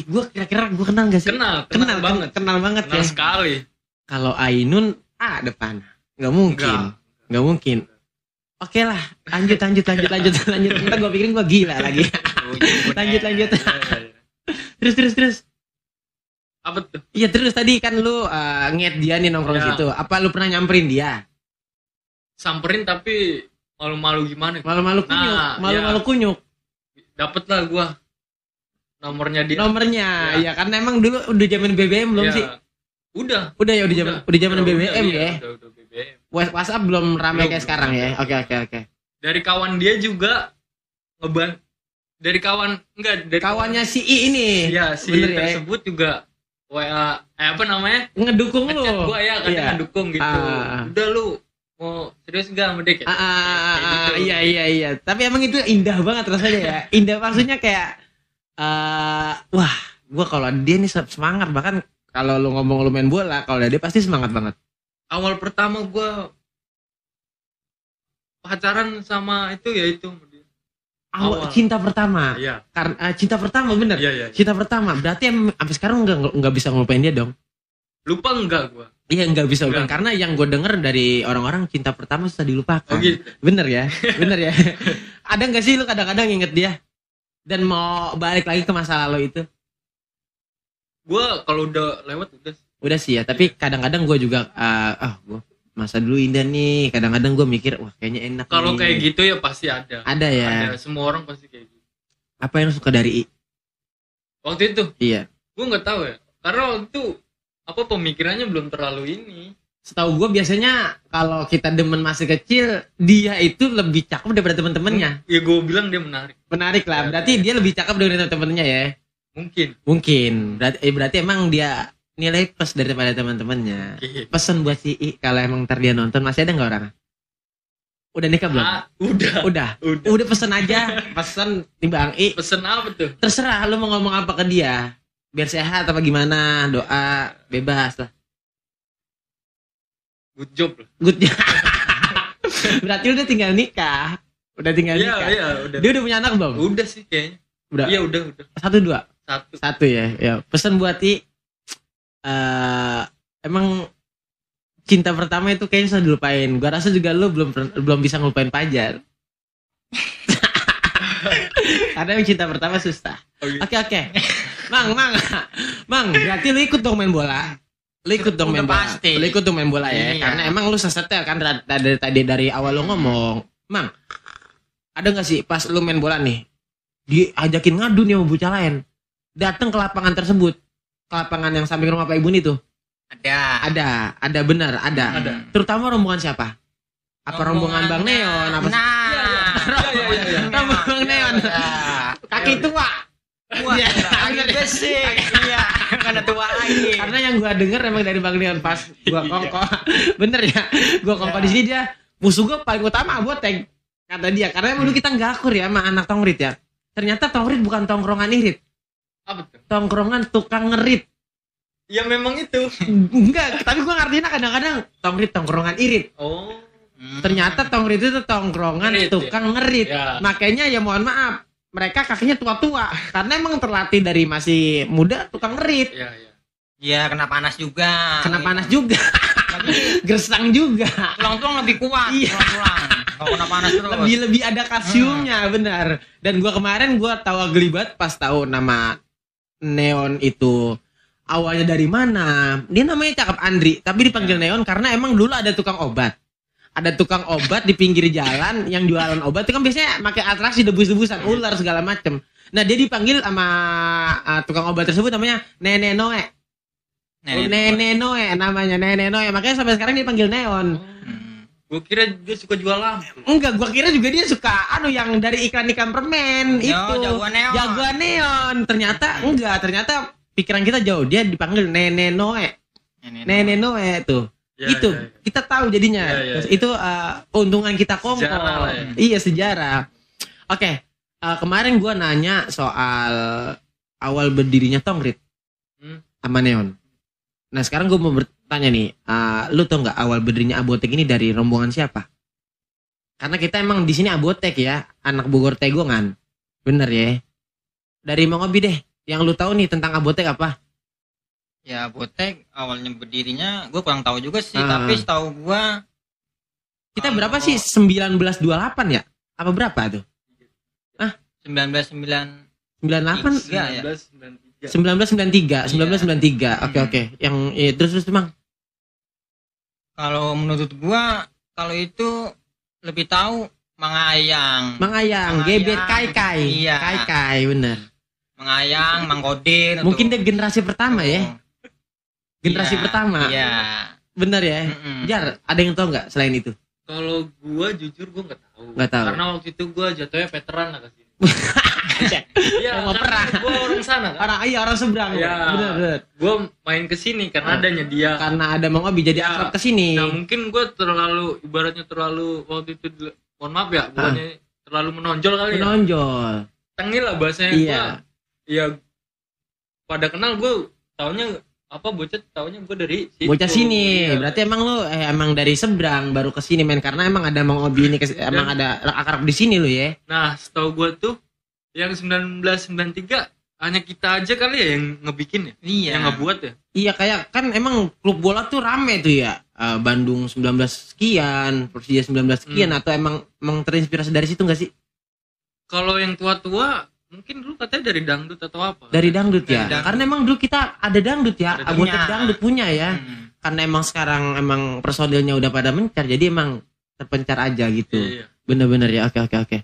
Speaker 1: Gue kira-kira gue kenal gak sih?
Speaker 4: kenal banget.
Speaker 1: Kenal banget
Speaker 4: Kenal
Speaker 1: ya.
Speaker 4: sekali.
Speaker 1: Kalau Ainun A depan. Nggak mungkin. Oke lah, lanjut. Ntar gue pikirin gue gila lagi. Lanjut.
Speaker 4: Ya.
Speaker 1: Terus.
Speaker 4: Apa tuh?
Speaker 1: Iya terus tadi kan lu nge-add dia nih nongkrong
Speaker 4: Ya.
Speaker 1: situ. Apa lu pernah nyamperin dia?
Speaker 4: Samperin tapi malu-malu gimana?
Speaker 1: Malu-malu kunyuk.
Speaker 4: Nah,
Speaker 1: Malu-malu kunyuk.
Speaker 4: Dapet lah gue nomornya dia.
Speaker 1: Nomornya. Ya karena emang dulu udah zaman BBM belum
Speaker 4: Ya.
Speaker 1: sih?
Speaker 4: Udah
Speaker 1: Udah zaman BBM ya.
Speaker 4: Udah BBM.
Speaker 1: WhatsApp belum ramai
Speaker 4: Belum,
Speaker 1: kayak sekarang
Speaker 4: belum.
Speaker 1: ya. Oke.
Speaker 4: Dari kawan dia juga dari kawan enggak dari
Speaker 1: Kawannya si I ini.
Speaker 4: ya si
Speaker 1: bener ya?
Speaker 4: tersebut juga WA apa namanya?
Speaker 1: Ngedukung lu.
Speaker 4: Ngechat gua ya kadang
Speaker 1: Iya.
Speaker 4: ngedukung gitu. Udah lu mau serius enggak sama dia? Kayak gitu.
Speaker 1: Iya. Tapi emang itu indah banget rasanya ya. Indah maksudnya kayak wah, gua kalau dia nih semangat, bahkan kalau lu ngomong lu main bola, kalau dia pasti semangat banget.
Speaker 4: Awal pertama gua pacaran sama itu ya itu. Awal.
Speaker 1: Cinta pertama.
Speaker 4: Iya.
Speaker 1: Karena cinta pertama bener.
Speaker 4: Iya.
Speaker 1: Cinta pertama. Berarti sampai sekarang nggak bisa ngelupain dia dong.
Speaker 4: Lupa enggak gua?
Speaker 1: Iya nggak bisa lupain.
Speaker 4: Enggak.
Speaker 1: Karena yang gue denger dari orang-orang cinta pertama susah dilupakan.
Speaker 4: Oh gitu.
Speaker 1: Bener ya. Ada nggak sih lu kadang-kadang inget dia dan mau balik lagi ke masa lalu itu?
Speaker 4: Gua kalau udah lewat
Speaker 1: Udah sih ya. Tapi kadang-kadang gue juga gue masa dulu indah nih. Kadang-kadang gue mikir wah kayaknya enak.
Speaker 4: kalau
Speaker 1: nih.
Speaker 4: kayak gitu ya pasti ada.
Speaker 1: Ada ya.
Speaker 4: Ada, semua orang pasti kayak gitu.
Speaker 1: Apa yang lu suka dari I?
Speaker 4: Waktu itu
Speaker 1: Iya.
Speaker 4: gue nggak tahu ya, karena waktu itu apa pemikirannya belum terlalu ini.
Speaker 1: Setahu gue biasanya kalau kita demen masih kecil, dia itu lebih cakep daripada teman-temannya.
Speaker 4: Ya gue bilang dia menarik.
Speaker 1: Menarik lah.
Speaker 4: Ya,
Speaker 1: Berarti dia lebih cakep daripada teman-temannya ya.
Speaker 4: Mungkin.
Speaker 1: Berarti emang dia nilai plus daripada teman-temannya.
Speaker 4: Oke.
Speaker 1: Pesan buat si I kalau emang ntar dia nonton, masih ada nggak orang? Udah nikah belum?
Speaker 4: Udah.
Speaker 1: Udah pesen aja. Pesen di Bang I.
Speaker 4: Pesen apa tuh?
Speaker 1: Terserah lu mau ngomong apa ke dia. Biar sehat apa gimana, doa bebas lah.
Speaker 4: Good job lah.
Speaker 1: Good. Berarti udah tinggal nikah. Udah tinggal nikah.
Speaker 4: Iya, udah.
Speaker 1: Dia udah punya anak belum?
Speaker 4: Udah sih kayaknya.
Speaker 1: Udah.
Speaker 4: Iya, udah.
Speaker 1: 1, 2.
Speaker 4: Satu.
Speaker 1: Satu ya. Ya, pesan buat I. Emang cinta pertama itu kayaknya susah dilupain. Gua rasa juga lu belum bisa ngelupain Pajar. Karena yang cinta pertama susah. Oke. Mang, berarti lu ikut dong main bola. Lu ikut dong main bola.
Speaker 2: Pasti.
Speaker 1: Lu ikut dong main bola ya.
Speaker 2: Iya.
Speaker 1: Karena emang lu sesetel kan dari awal lu ngomong. Mang, ada nggak sih pas lu main bola nih, diajakin ngadu nih sama bocah lain, datang ke lapangan tersebut, ke lapangan yang samping rumah Pak Ibun itu? Ada benar, ada. Terutama rombongan siapa? Apa rombongan Bang Neon? Apa?
Speaker 2: Nah.
Speaker 4: Iya.
Speaker 1: Kaki tua.
Speaker 2: Wah, lagi basic. Iya, karena tua lagi.
Speaker 1: Karena yang gua denger emang dari Bang Leon pas gua kongko. Bener ya? Gua kongko di sini dia musuh gua paling utama Abotek. Kata dia, karena emang dulu kita enggak akur ya sama anak tongrit ya. Ternyata tongrit bukan tongkrongan irit.
Speaker 4: Apa tuh?
Speaker 1: Tongkrongan tukang ngerit.
Speaker 4: Ya memang itu.
Speaker 1: Enggak, tapi gua ngertiinnya kadang-kadang tongrit tongkrongan irit.
Speaker 4: Oh.
Speaker 1: Ternyata tongrit itu tongkrongan
Speaker 4: Ngerit,
Speaker 1: tukang ngerit.
Speaker 4: Ya.
Speaker 1: Makanya ya mohon maaf, mereka kakinya tua-tua karena emang terlatih dari masih muda tukang ngerit.
Speaker 4: Iya, iya.
Speaker 2: Iya, kena panas juga.
Speaker 1: Kena panas juga. Gersang juga.
Speaker 2: Tulang-tulang lebih kuat.
Speaker 1: Iya.
Speaker 2: Tulang-tulang. Kalau kena panas terus.
Speaker 1: Lebih ada kalsiumnya, benar. Dan gua kemarin gua tahu gelibat pas tahu nama Neon itu awalnya dari mana. Dia namanya cakep Andri, tapi dipanggil Neon karena emang dulu ada tukang obat. Ada tukang obat di pinggir jalan yang jualan obat itu kan biasanya pakai atraksi debus-debusan ular segala macem. Nah dia dipanggil sama tukang obat tersebut namanya Nenek Noe. Nenek Noe namanya Nenek Noe. Makanya sampai sekarang dia panggil Neon.
Speaker 4: Gue kira dia suka jual lampu.
Speaker 1: Enggak, gua kira juga dia suka yang dari iklan-iklan permen itu. Jagoan Neon. Ternyata enggak, ternyata pikiran kita jauh. Dia dipanggil Nenek Noe. Nenek Noe tuh. Ya, itu ya. Kita tahu jadinya itu keuntungan kita kongko sejarah ya. Iya sejarah. Oke, kemarin gue nanya soal awal berdirinya Tongrit sama Neon. Nah sekarang gue mau bertanya nih, lu tau nggak awal berdirinya Abotek ini dari rombongan siapa? Karena kita emang di sini Abotek ya, anak Bogor Tegongan, bener ya. Dari Mang Obi deh, yang lu tahu nih tentang Abotek apa?
Speaker 2: Ya Abotek awalnya berdirinya gue kurang tahu juga sih, tapi setahu gue
Speaker 1: kita berapa sih 1928 ya? Apa berapa tuh?
Speaker 2: 1998
Speaker 1: ya? 1993. Oke. Yang terus Mang.
Speaker 2: Kalau menurut gue kalau itu lebih tahu Mang Ayang,
Speaker 1: Gebet Kai.
Speaker 2: Iya.
Speaker 1: Kai bener.
Speaker 2: Mang Ayang, Mang Kodin.
Speaker 1: Mungkin dia generasi pertama ya. Generasi pertama.
Speaker 2: Iya.
Speaker 1: Bener ya. Jar, ada yang tahu nggak selain itu?
Speaker 4: Kalau gua jujur gua nggak tahu. Karena waktu itu gua jatuhnya veteran lah kesini. Iya,
Speaker 1: mau perang.
Speaker 4: Gua orang sana kan.
Speaker 1: Orang seberang.
Speaker 4: Ya, bener. Gua main kesini karena adanya dia.
Speaker 1: Karena ada Mang Obi jadi akrab kesini.
Speaker 4: Nah mungkin gua ibaratnya terlalu waktu itu, mohon maaf ya, bukannya terlalu menonjol kali ya.
Speaker 1: Menonjol.
Speaker 4: Tengil lah bahasanya.
Speaker 1: Iya.
Speaker 4: Ya pada kenal gue taunya bocah taunya gue dari situ.
Speaker 1: Bocah sini. Iya. Berarti emang lu emang dari seberang baru ke sini men karena emang ada Mang Obi ini emang ada akrab di sini lu ya.
Speaker 4: Nah, setahu gue tuh yang 1993 hanya kita aja kali ya yang ngebikin ya.
Speaker 2: Iya.
Speaker 4: Yang ngebuat ya.
Speaker 1: Iya kayak kan emang klub bola tuh rame tuh ya. Bandung 19 sekian, Persija 19 sekian atau emang terinspirasi dari situ enggak sih?
Speaker 4: Kalau yang tua-tua mungkin dulu katanya dari dangdut atau apa?
Speaker 1: Dari dangdut ya. Karena emang dulu kita ada dangdut ya. Abotek dangdut punya ya. Karena emang sekarang emang personilnya udah pada mencar jadi emang terpencar aja gitu.
Speaker 4: Iya.
Speaker 1: Bener-bener ya. Oke.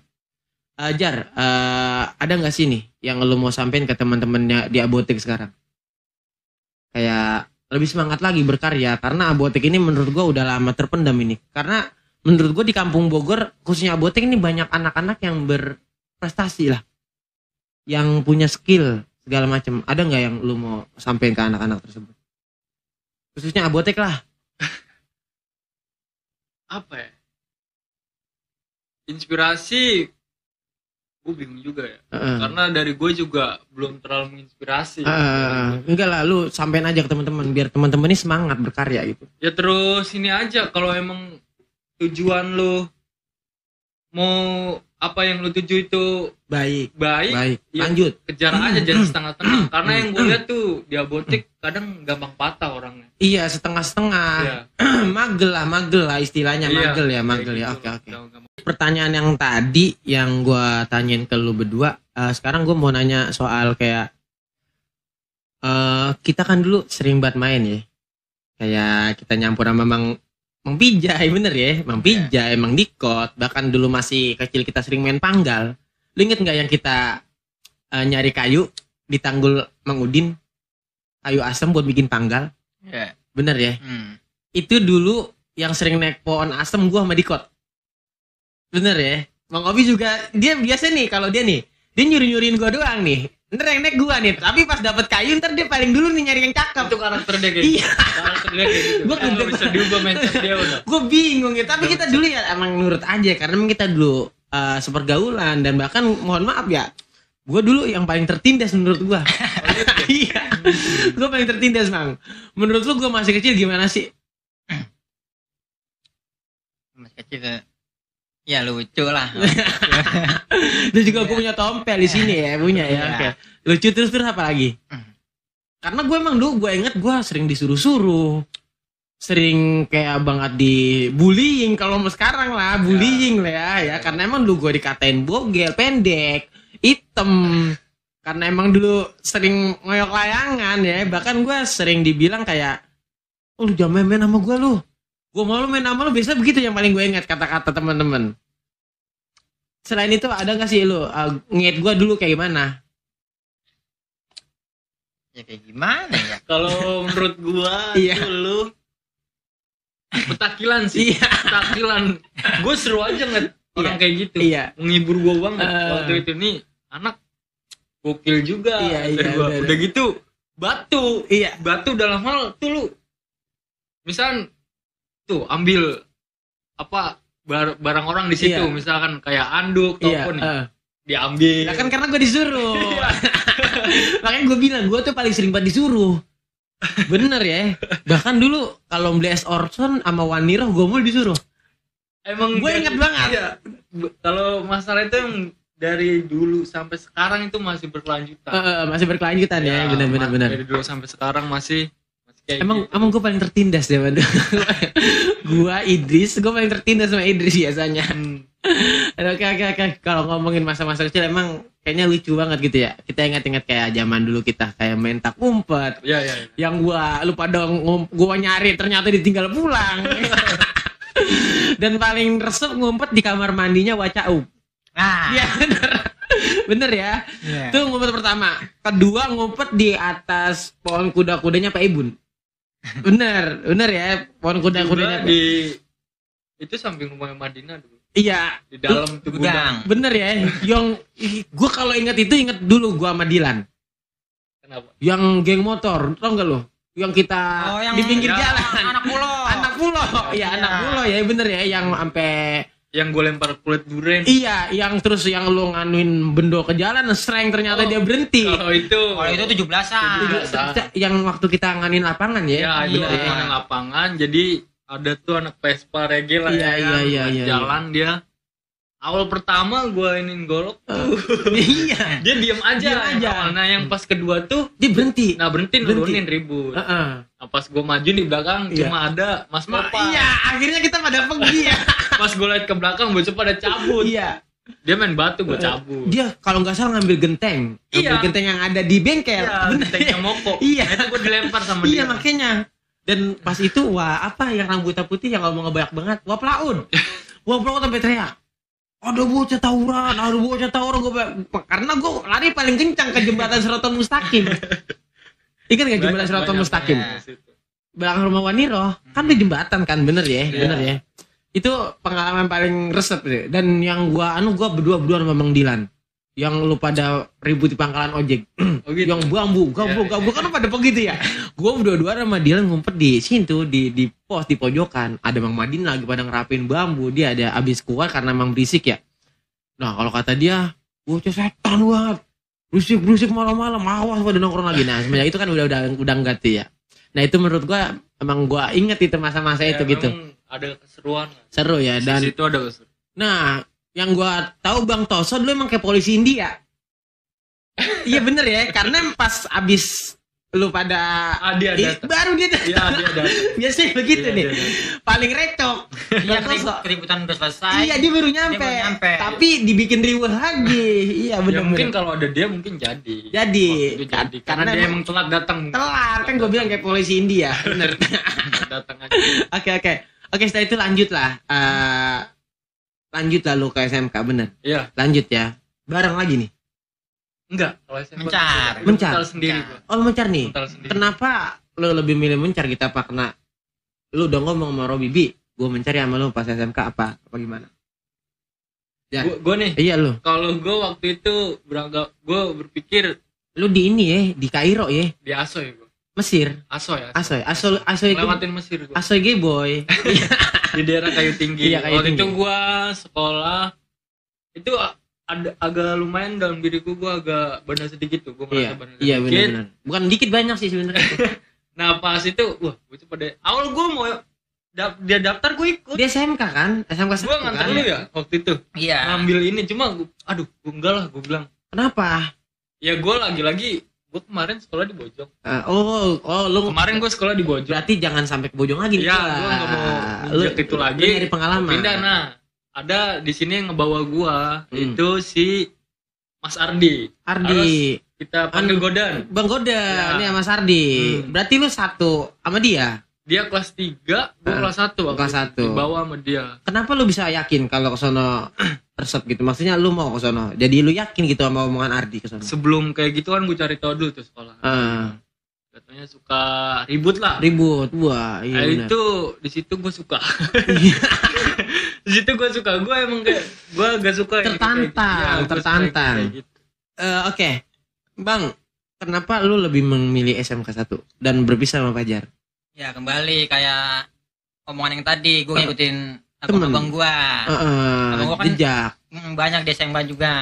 Speaker 1: Jar, ada nggak sih nih yang lo mau sampein ke teman-temannya di Abotek sekarang? Kayak lebih semangat lagi berkarya karena Abotek ini menurut gua udah lama terpendam ini. Karena menurut gua di kampung Bogor khususnya Abotek ini banyak anak-anak yang berprestasi lah. Yang punya skill segala macam. Ada nggak yang lu mau sampein ke anak-anak tersebut? Khususnya Abotek lah.
Speaker 4: Apa ya? Inspirasi gue bingung juga ya. Karena dari gue juga belum terlalu menginspirasi.
Speaker 1: Enggak lah, lu sampein aja ke teman-teman biar teman-teman ini semangat berkarya gitu.
Speaker 4: Ya terus ini aja kalau emang tujuan lu mau apa yang lu tuju itu baik ya,
Speaker 1: lanjut
Speaker 4: kejar aja jangan setengah-setengah karena yang gue lihat tuh di Abotek kadang gampang patah orangnya.
Speaker 1: Iya setengah-setengah. Iya. magel lah istilahnya. Iya, magel ya. Oke. Pertanyaan yang tadi yang gue tanyain ke lu berdua, sekarang gue mau nanya soal kayak kita kan dulu sering banget main ya, kayak kita nyampur sama Mang Pijay, bener ya, Mang Pijay, Mang Dikot, bahkan dulu masih kecil kita sering main panggal. Lu inget nggak yang kita nyari kayu di tanggul Mang Udin, kayu asem buat bikin panggal?
Speaker 2: Yeah.
Speaker 1: Bener ya. Itu dulu yang sering naik pohon asem gua sama Dikot. Bener ya. Mang Obi juga dia biasa nih kalau dia nih Dia nyuri-nyuriin gua doang nih. Ntar yang naik gua nih, tapi pas dapet kayu ntar dia paling dulu nih nyari yang cakep.
Speaker 4: Itu karakter dia kayak
Speaker 1: Iya.
Speaker 4: Karakter dia kayak gitu.
Speaker 1: Gua
Speaker 4: Nggak bisa diubah mindset dia udah.
Speaker 1: Gue bingung ya, tapi kita dulu ya emang nurut aja karena emang kita dulu sepergaulan dan bahkan mohon maaf ya, gue dulu yang paling tertindas menurut gue. Iya, gue paling tertindas Bang. Menurut lu gue masih kecil gimana sih?
Speaker 2: Masih kecil ya lucu lah.
Speaker 1: Dan juga gue punya tompel di sini ya, punya ya. Oke. Lucu terus apa lagi? Karena gue emang dulu gue inget gue sering disuruh-suruh, sering kayak banget di bullying kalau sekarang lah bullying lah ya karena emang dulu gue dikatain bogel, pendek, hitam. Karena emang dulu sering ngoyok layangan ya, bahkan gue sering dibilang kayak, lu jangan main-main sama gue lu. Gue malu main sama lu, biasa begitu yang paling gue ingat kata-kata teman-teman. Selain itu ada nggak sih lu nginget gue dulu kayak gimana?
Speaker 2: Ya kayak gimana ya?
Speaker 4: Kalau menurut gua
Speaker 1: Iya.
Speaker 4: dulu petakilan sih.
Speaker 1: Iya.
Speaker 4: Petakilan. Gue seru aja ngeliat orang kayak gitu.
Speaker 1: Iya.
Speaker 4: Menghibur gua banget. Waktu itu nih anak gokil juga.
Speaker 1: Iya,
Speaker 4: Dari gua.
Speaker 1: udah.
Speaker 4: Udah gitu batu.
Speaker 1: Iya.
Speaker 4: Batu dalam hal tuh lu. Misal tuh ambil apa barang orang di situ,
Speaker 1: Iya.
Speaker 4: misalkan kayak anduk
Speaker 1: Iya.
Speaker 4: ataupun diambil.
Speaker 1: Nah kan karena gue disuruh. Makanya gue bilang gue tuh paling sering banget disuruh. Bener ya. Bahkan dulu kalau beli es Orson sama Waniro gue mulu disuruh.
Speaker 4: Emang
Speaker 1: Gue inget banget.
Speaker 4: Iya. Kalau masalah itu yang dari dulu sampai sekarang itu masih berkelanjutan.
Speaker 1: Masih berkelanjutan ya, benar-benar.
Speaker 4: Dari dulu sampai sekarang masih kayak
Speaker 1: Emang
Speaker 4: gitu.
Speaker 1: emang gue paling tertindas deh Bang. Gue Idris, gue paling tertindas sama Idris biasanya. Oke. Kalau ngomongin masa-masa kecil emang kayaknya lucu banget gitu ya. Kita ingat-ingat kayak zaman dulu kita kayak main tak umpet.
Speaker 4: Iya.
Speaker 1: Yang gua lupa dong, gua nyari ternyata ditinggal pulang. Dan paling resep ngumpet di kamar mandinya Wacau.
Speaker 2: Nah,
Speaker 1: Iya bener. Bener ya.
Speaker 2: iya.
Speaker 1: Itu ngumpet pertama. Kedua ngumpet di atas pohon kuda-kudanya Pak Ibun. Bener ya, pohon kuda-kudanya.
Speaker 4: Juga di itu samping rumah Madinah dulu.
Speaker 1: Iya,
Speaker 4: Di dalam tuh
Speaker 2: Gudang.
Speaker 4: gudang.
Speaker 1: bener ya. Yang gua kalau ingat itu ingat dulu gua sama Dilan.
Speaker 4: Kenapa?
Speaker 1: Yang geng motor, tau gak lo? Yang kita
Speaker 2: yang
Speaker 1: di pinggir
Speaker 4: ya,
Speaker 1: jalan.
Speaker 2: anak pulau.
Speaker 1: Anak pulau. Iya,
Speaker 2: Iya.
Speaker 1: anak pulau ya bener ya. Yang sampai
Speaker 4: Yang gue lempar kulit durian.
Speaker 1: iya, yang terus yang lu nganuin bendo ke jalan, sereng ternyata dia berhenti.
Speaker 4: Kalau itu
Speaker 2: Kalau itu 17-an.
Speaker 4: 17-an.
Speaker 1: Yang waktu kita nganin lapangan ya.
Speaker 4: ya itu
Speaker 1: bener ya.
Speaker 4: orang lapangan. Jadi ada tuh anak Vespa reggae lah
Speaker 1: Iya, iya.
Speaker 4: jalan dia. Awal pertama gue inin golok tuh.
Speaker 1: Iya.
Speaker 4: Dia diem aja.
Speaker 1: Diem aja.
Speaker 4: yang awal. Nah yang pas kedua tuh
Speaker 1: Dia berhenti.
Speaker 4: nah berhenti nurunin ribut.
Speaker 1: Heeh.
Speaker 4: Nah, pas gue maju di belakang
Speaker 1: Iya.
Speaker 4: cuma ada Mas Papa.
Speaker 1: Iya, akhirnya kita pada pergi ya.
Speaker 4: Pas gue liat ke belakang bocah pada cabut.
Speaker 1: Iya.
Speaker 4: Dia main batu gue cabut.
Speaker 1: Dia kalau nggak salah ngambil genteng. Ngambil
Speaker 4: Iya.
Speaker 1: genteng yang ada di bengkel.
Speaker 4: Iya,
Speaker 1: Bener.
Speaker 4: gentengnya moko.
Speaker 1: Iya.
Speaker 4: Nah, itu gue dilempar sama
Speaker 1: Iya
Speaker 4: dia.
Speaker 1: makanya. Dan pas itu wah apa yang rambutnya putih yang ngomong banyak banget. Wah pelaun sampai teriak. Ada bocah tawuran, karena gue lari paling kencang ke jembatan Siratal Mustaqim. Ingat nggak jembatan Siratal
Speaker 4: Banyak,
Speaker 1: Mustaqim?
Speaker 4: banyak.
Speaker 1: Belakang rumah Waniro kan di jembatan kan, bener ya,
Speaker 4: Iya.
Speaker 1: bener ya. Itu pengalaman paling resep deh. Dan yang gua berdua sama Bang Dilan. Yang lu pada ribut di pangkalan ojek.
Speaker 4: Oh, gitu.
Speaker 1: Yang bambu kan pada begitu ya. Gua berdua sama Dilan ngumpet di situ di pos di pojokan. Ada Bang Madin lagi pada ngerapin bambu. Dia ada abis keluar karena emang berisik ya. Nah, kalau kata dia, bocah setan banget. Berisik malam-malam, awas pada nongkrong lagi. Nah, semenjak itu kan udah enggak tuh ya. Nah, itu menurut gua emang gua inget itu masa-masa
Speaker 4: Ya,
Speaker 1: itu gitu.
Speaker 4: memang ada keseruan.
Speaker 1: Seru ya. Dan
Speaker 4: Di situ ada keseruan.
Speaker 1: nah, yang gua tahu Bang Toso dulu emang kayak polisi India. Iya bener ya, karena pas abis lu pada
Speaker 4: Dia datang.
Speaker 1: baru dia datang.
Speaker 4: Iya, dia datang.
Speaker 1: Biasanya begitu
Speaker 4: Iya,
Speaker 1: nih.
Speaker 4: dia datang.
Speaker 1: Paling recok.
Speaker 2: Iya,
Speaker 1: Bang Toso.
Speaker 2: keributan udah selesai.
Speaker 1: Iya, dia baru nyampe.
Speaker 2: baru nyampe.
Speaker 1: Tapi dibikin riuh lagi. Iya
Speaker 4: Ya,
Speaker 1: bener.
Speaker 4: mungkin kalau ada dia mungkin jadi.
Speaker 1: Jadi,
Speaker 4: Waktu itu jadi. Karena dia emang telat datang.
Speaker 1: telat kan gue bilang kayak polisi India. Bener.
Speaker 4: datang aja.
Speaker 1: Oke, setelah itu lanjut lah. Lanjut lah lu ke SMK, bener.
Speaker 4: Iya.
Speaker 1: Lanjut ya. Bareng lagi nih.
Speaker 4: Enggak, kalau saya
Speaker 2: Mencar.
Speaker 1: Mencar.
Speaker 4: sendiri
Speaker 2: Mencar.
Speaker 4: gua.
Speaker 1: Oh, lu mencar nih.
Speaker 4: Mental sendiri.
Speaker 1: Kenapa lu lebih milih mencar gitu apa karena lu udah ngomong sama Robi, gue mencari sama lu pas SMK apa gimana? Ya.
Speaker 4: Gue nih.
Speaker 1: Iya lu.
Speaker 4: Kalau gue waktu itu gue berpikir
Speaker 1: lu di ini ya, di Kairo ya.
Speaker 4: Di Asoy gue.
Speaker 1: Mesir.
Speaker 4: Asoy.
Speaker 1: Asoy itu
Speaker 4: lewatin Mesir gue.
Speaker 1: Asoy gay boy.
Speaker 4: Di daerah Kayu Tinggi.
Speaker 1: Iya, Kayu
Speaker 4: waktu
Speaker 1: Tinggi.
Speaker 4: itu gue sekolah itu ada agak lumayan dalam diriku, gue agak bandel sedikit tuh. Gue merasa bandel sedikit.
Speaker 1: Iya benar. Bukan dikit, banyak sih sebenarnya.
Speaker 4: Nah pas itu, wah itu pada awal gue mau dia daftar gue ikut.
Speaker 1: Dia SMK kan? SMK 1
Speaker 4: Gue nganter
Speaker 1: kan?
Speaker 4: lu ya waktu itu.
Speaker 2: Iya.
Speaker 4: Ngambil ini cuma gue enggak lah, gue bilang.
Speaker 1: Kenapa?
Speaker 4: Ya gue lagi-lagi gue kemarin sekolah di Bojong.
Speaker 1: Lu
Speaker 4: Kemarin gue sekolah di Bojong.
Speaker 1: berarti jangan sampai ke Bojong lagi.
Speaker 4: Iya, gue nggak mau injak itu lagi.
Speaker 1: Lu nyari pengalaman.
Speaker 4: Gua pindah. Nah, ada di sini yang ngebawa gua itu si Mas Ardi. Harus kita panggil Godan.
Speaker 1: Bang Godan,
Speaker 4: Ya.
Speaker 1: ya Mas Ardi. Berarti lu satu sama dia.
Speaker 4: Dia kelas 3, gua kelas 1 waktu
Speaker 1: kelas 1.
Speaker 4: dibawa sama dia.
Speaker 1: Kenapa lu bisa yakin kalau ke sono resep gitu? Maksudnya lu mau ke sono. Jadi lu yakin gitu sama omongan Ardi ke sono.
Speaker 4: Sebelum kayak gitu kan gua cari tahu dulu tuh sekolah. Katanya suka ribut lah.
Speaker 1: Ribut. Wah, iya.
Speaker 4: Nah, itu di situ gua suka. Di situ gua suka. Gua emang kayak gua gak suka
Speaker 1: Tertantang.
Speaker 4: kayak gitu.
Speaker 1: Oke. Bang, kenapa lu lebih memilih SMK 1 dan berpisah sama Fajar?
Speaker 2: Ya kembali kayak omongan yang tadi, gue ngikutin
Speaker 1: Temen.
Speaker 2: abang gua. Abang gua kan
Speaker 1: Jejak.
Speaker 2: banyak di SMK juga.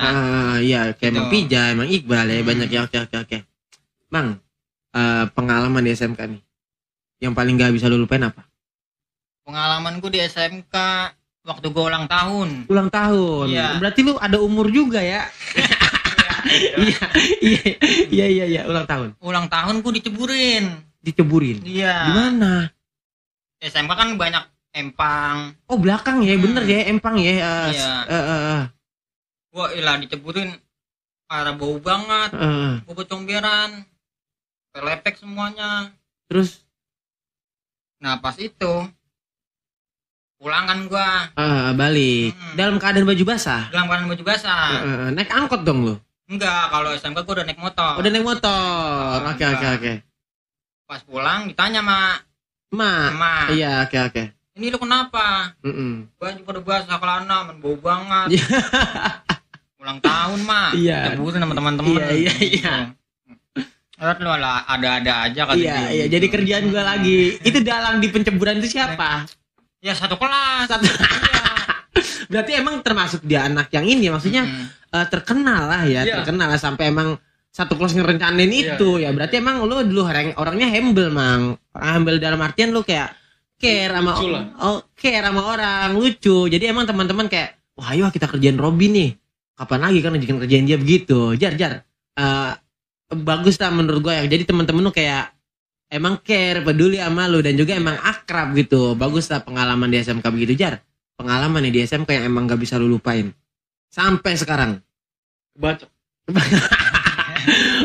Speaker 1: Iya, kayak
Speaker 2: Gitu.
Speaker 1: Emang Pija, emang Iqbal ya, banyak ya. Oke. Bang, pengalaman di SMK nih. Yang paling gak bisa lu lupain apa?
Speaker 2: Pengalaman gue di SMK waktu gue ulang tahun.
Speaker 1: Ulang tahun.
Speaker 2: Iya.
Speaker 1: Berarti lu ada umur juga ya? Iya, ulang tahun.
Speaker 2: Ulang tahun gue diceburin.
Speaker 1: Diceburin.
Speaker 2: Iya.
Speaker 1: Gimana?
Speaker 2: SMK kan banyak empang.
Speaker 1: Oh, belakang ya, bener ya, empang ya.
Speaker 2: Iya. Wah, ilah diceburin parah bau banget. Gue becomberan. Pelepek semuanya.
Speaker 1: Terus
Speaker 2: Nah, pas itu pulangan gua
Speaker 1: balik. Dalam keadaan baju basah.
Speaker 2: dalam keadaan baju basah.
Speaker 1: Naik angkot dong lu.
Speaker 2: Enggak, kalau SMK gua udah naik motor.
Speaker 1: Udah naik motor. Oke.
Speaker 2: Pas pulang ditanya
Speaker 1: Ma.
Speaker 2: Ma,
Speaker 1: Iya, oke.
Speaker 2: ini lu kenapa? Baju pada basah kelana, bau banget. Ulang tahun, Ma.
Speaker 1: Iya.
Speaker 2: Ceburin sama teman-teman.
Speaker 1: Iya.
Speaker 2: Lihat lu ada aja kata dia.
Speaker 1: Iya. Jadi kerjaan gua lagi. Itu dalang di penceburan itu siapa?
Speaker 2: Ya satu kelas. Iya.
Speaker 1: Berarti emang termasuk dia anak yang ini, maksudnya terkenal lah ya,
Speaker 4: Iya.
Speaker 1: terkenal lah sampai emang satu kelas ngerencanain itu ya. Berarti emang lu dulu orangnya humble, Mang. Humble dalam artian lu kayak care sama care sama orang, lucu. Jadi emang teman-teman kayak, wah ayo kita kerjain Robin nih. Kapan lagi kan kerjain dia begitu. Jar. Bagus lah menurut gue ya. Jadi teman-teman lu kayak emang care, peduli sama lu dan juga emang akrab gitu. Bagus lah pengalaman di SMK begitu, Jar. Pengalaman nih di SMK yang emang gak bisa lu lupain sampai sekarang.
Speaker 4: Bacok.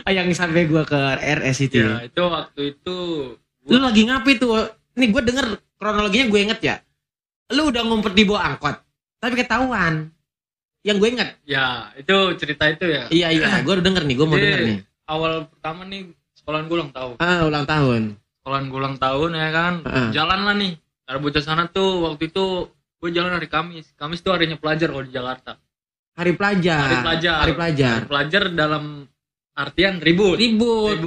Speaker 1: Yang sampai gua ke RS itu.
Speaker 4: Ya, itu waktu itu
Speaker 1: Lu lagi ngapain tuh? Nih gue denger kronologinya, gue inget ya. Lu udah ngumpet di bawah angkot, tapi ketahuan. Yang gue inget.
Speaker 4: ya, itu cerita itu ya.
Speaker 1: Iya, gue udah denger nih, gue mau
Speaker 4: Jadi,
Speaker 1: denger nih.
Speaker 4: Awal pertama nih sekolahan gue ulang tahun.
Speaker 1: Ulang tahun.
Speaker 4: Sekolahan gue ulang tahun ya kan. Jalan lah nih. Dari bocah sana tuh waktu itu gue jalan hari Kamis. Kamis tuh harinya pelajar kalau di Jakarta.
Speaker 1: Hari pelajar. Hari
Speaker 4: pelajar dalam artian ribut.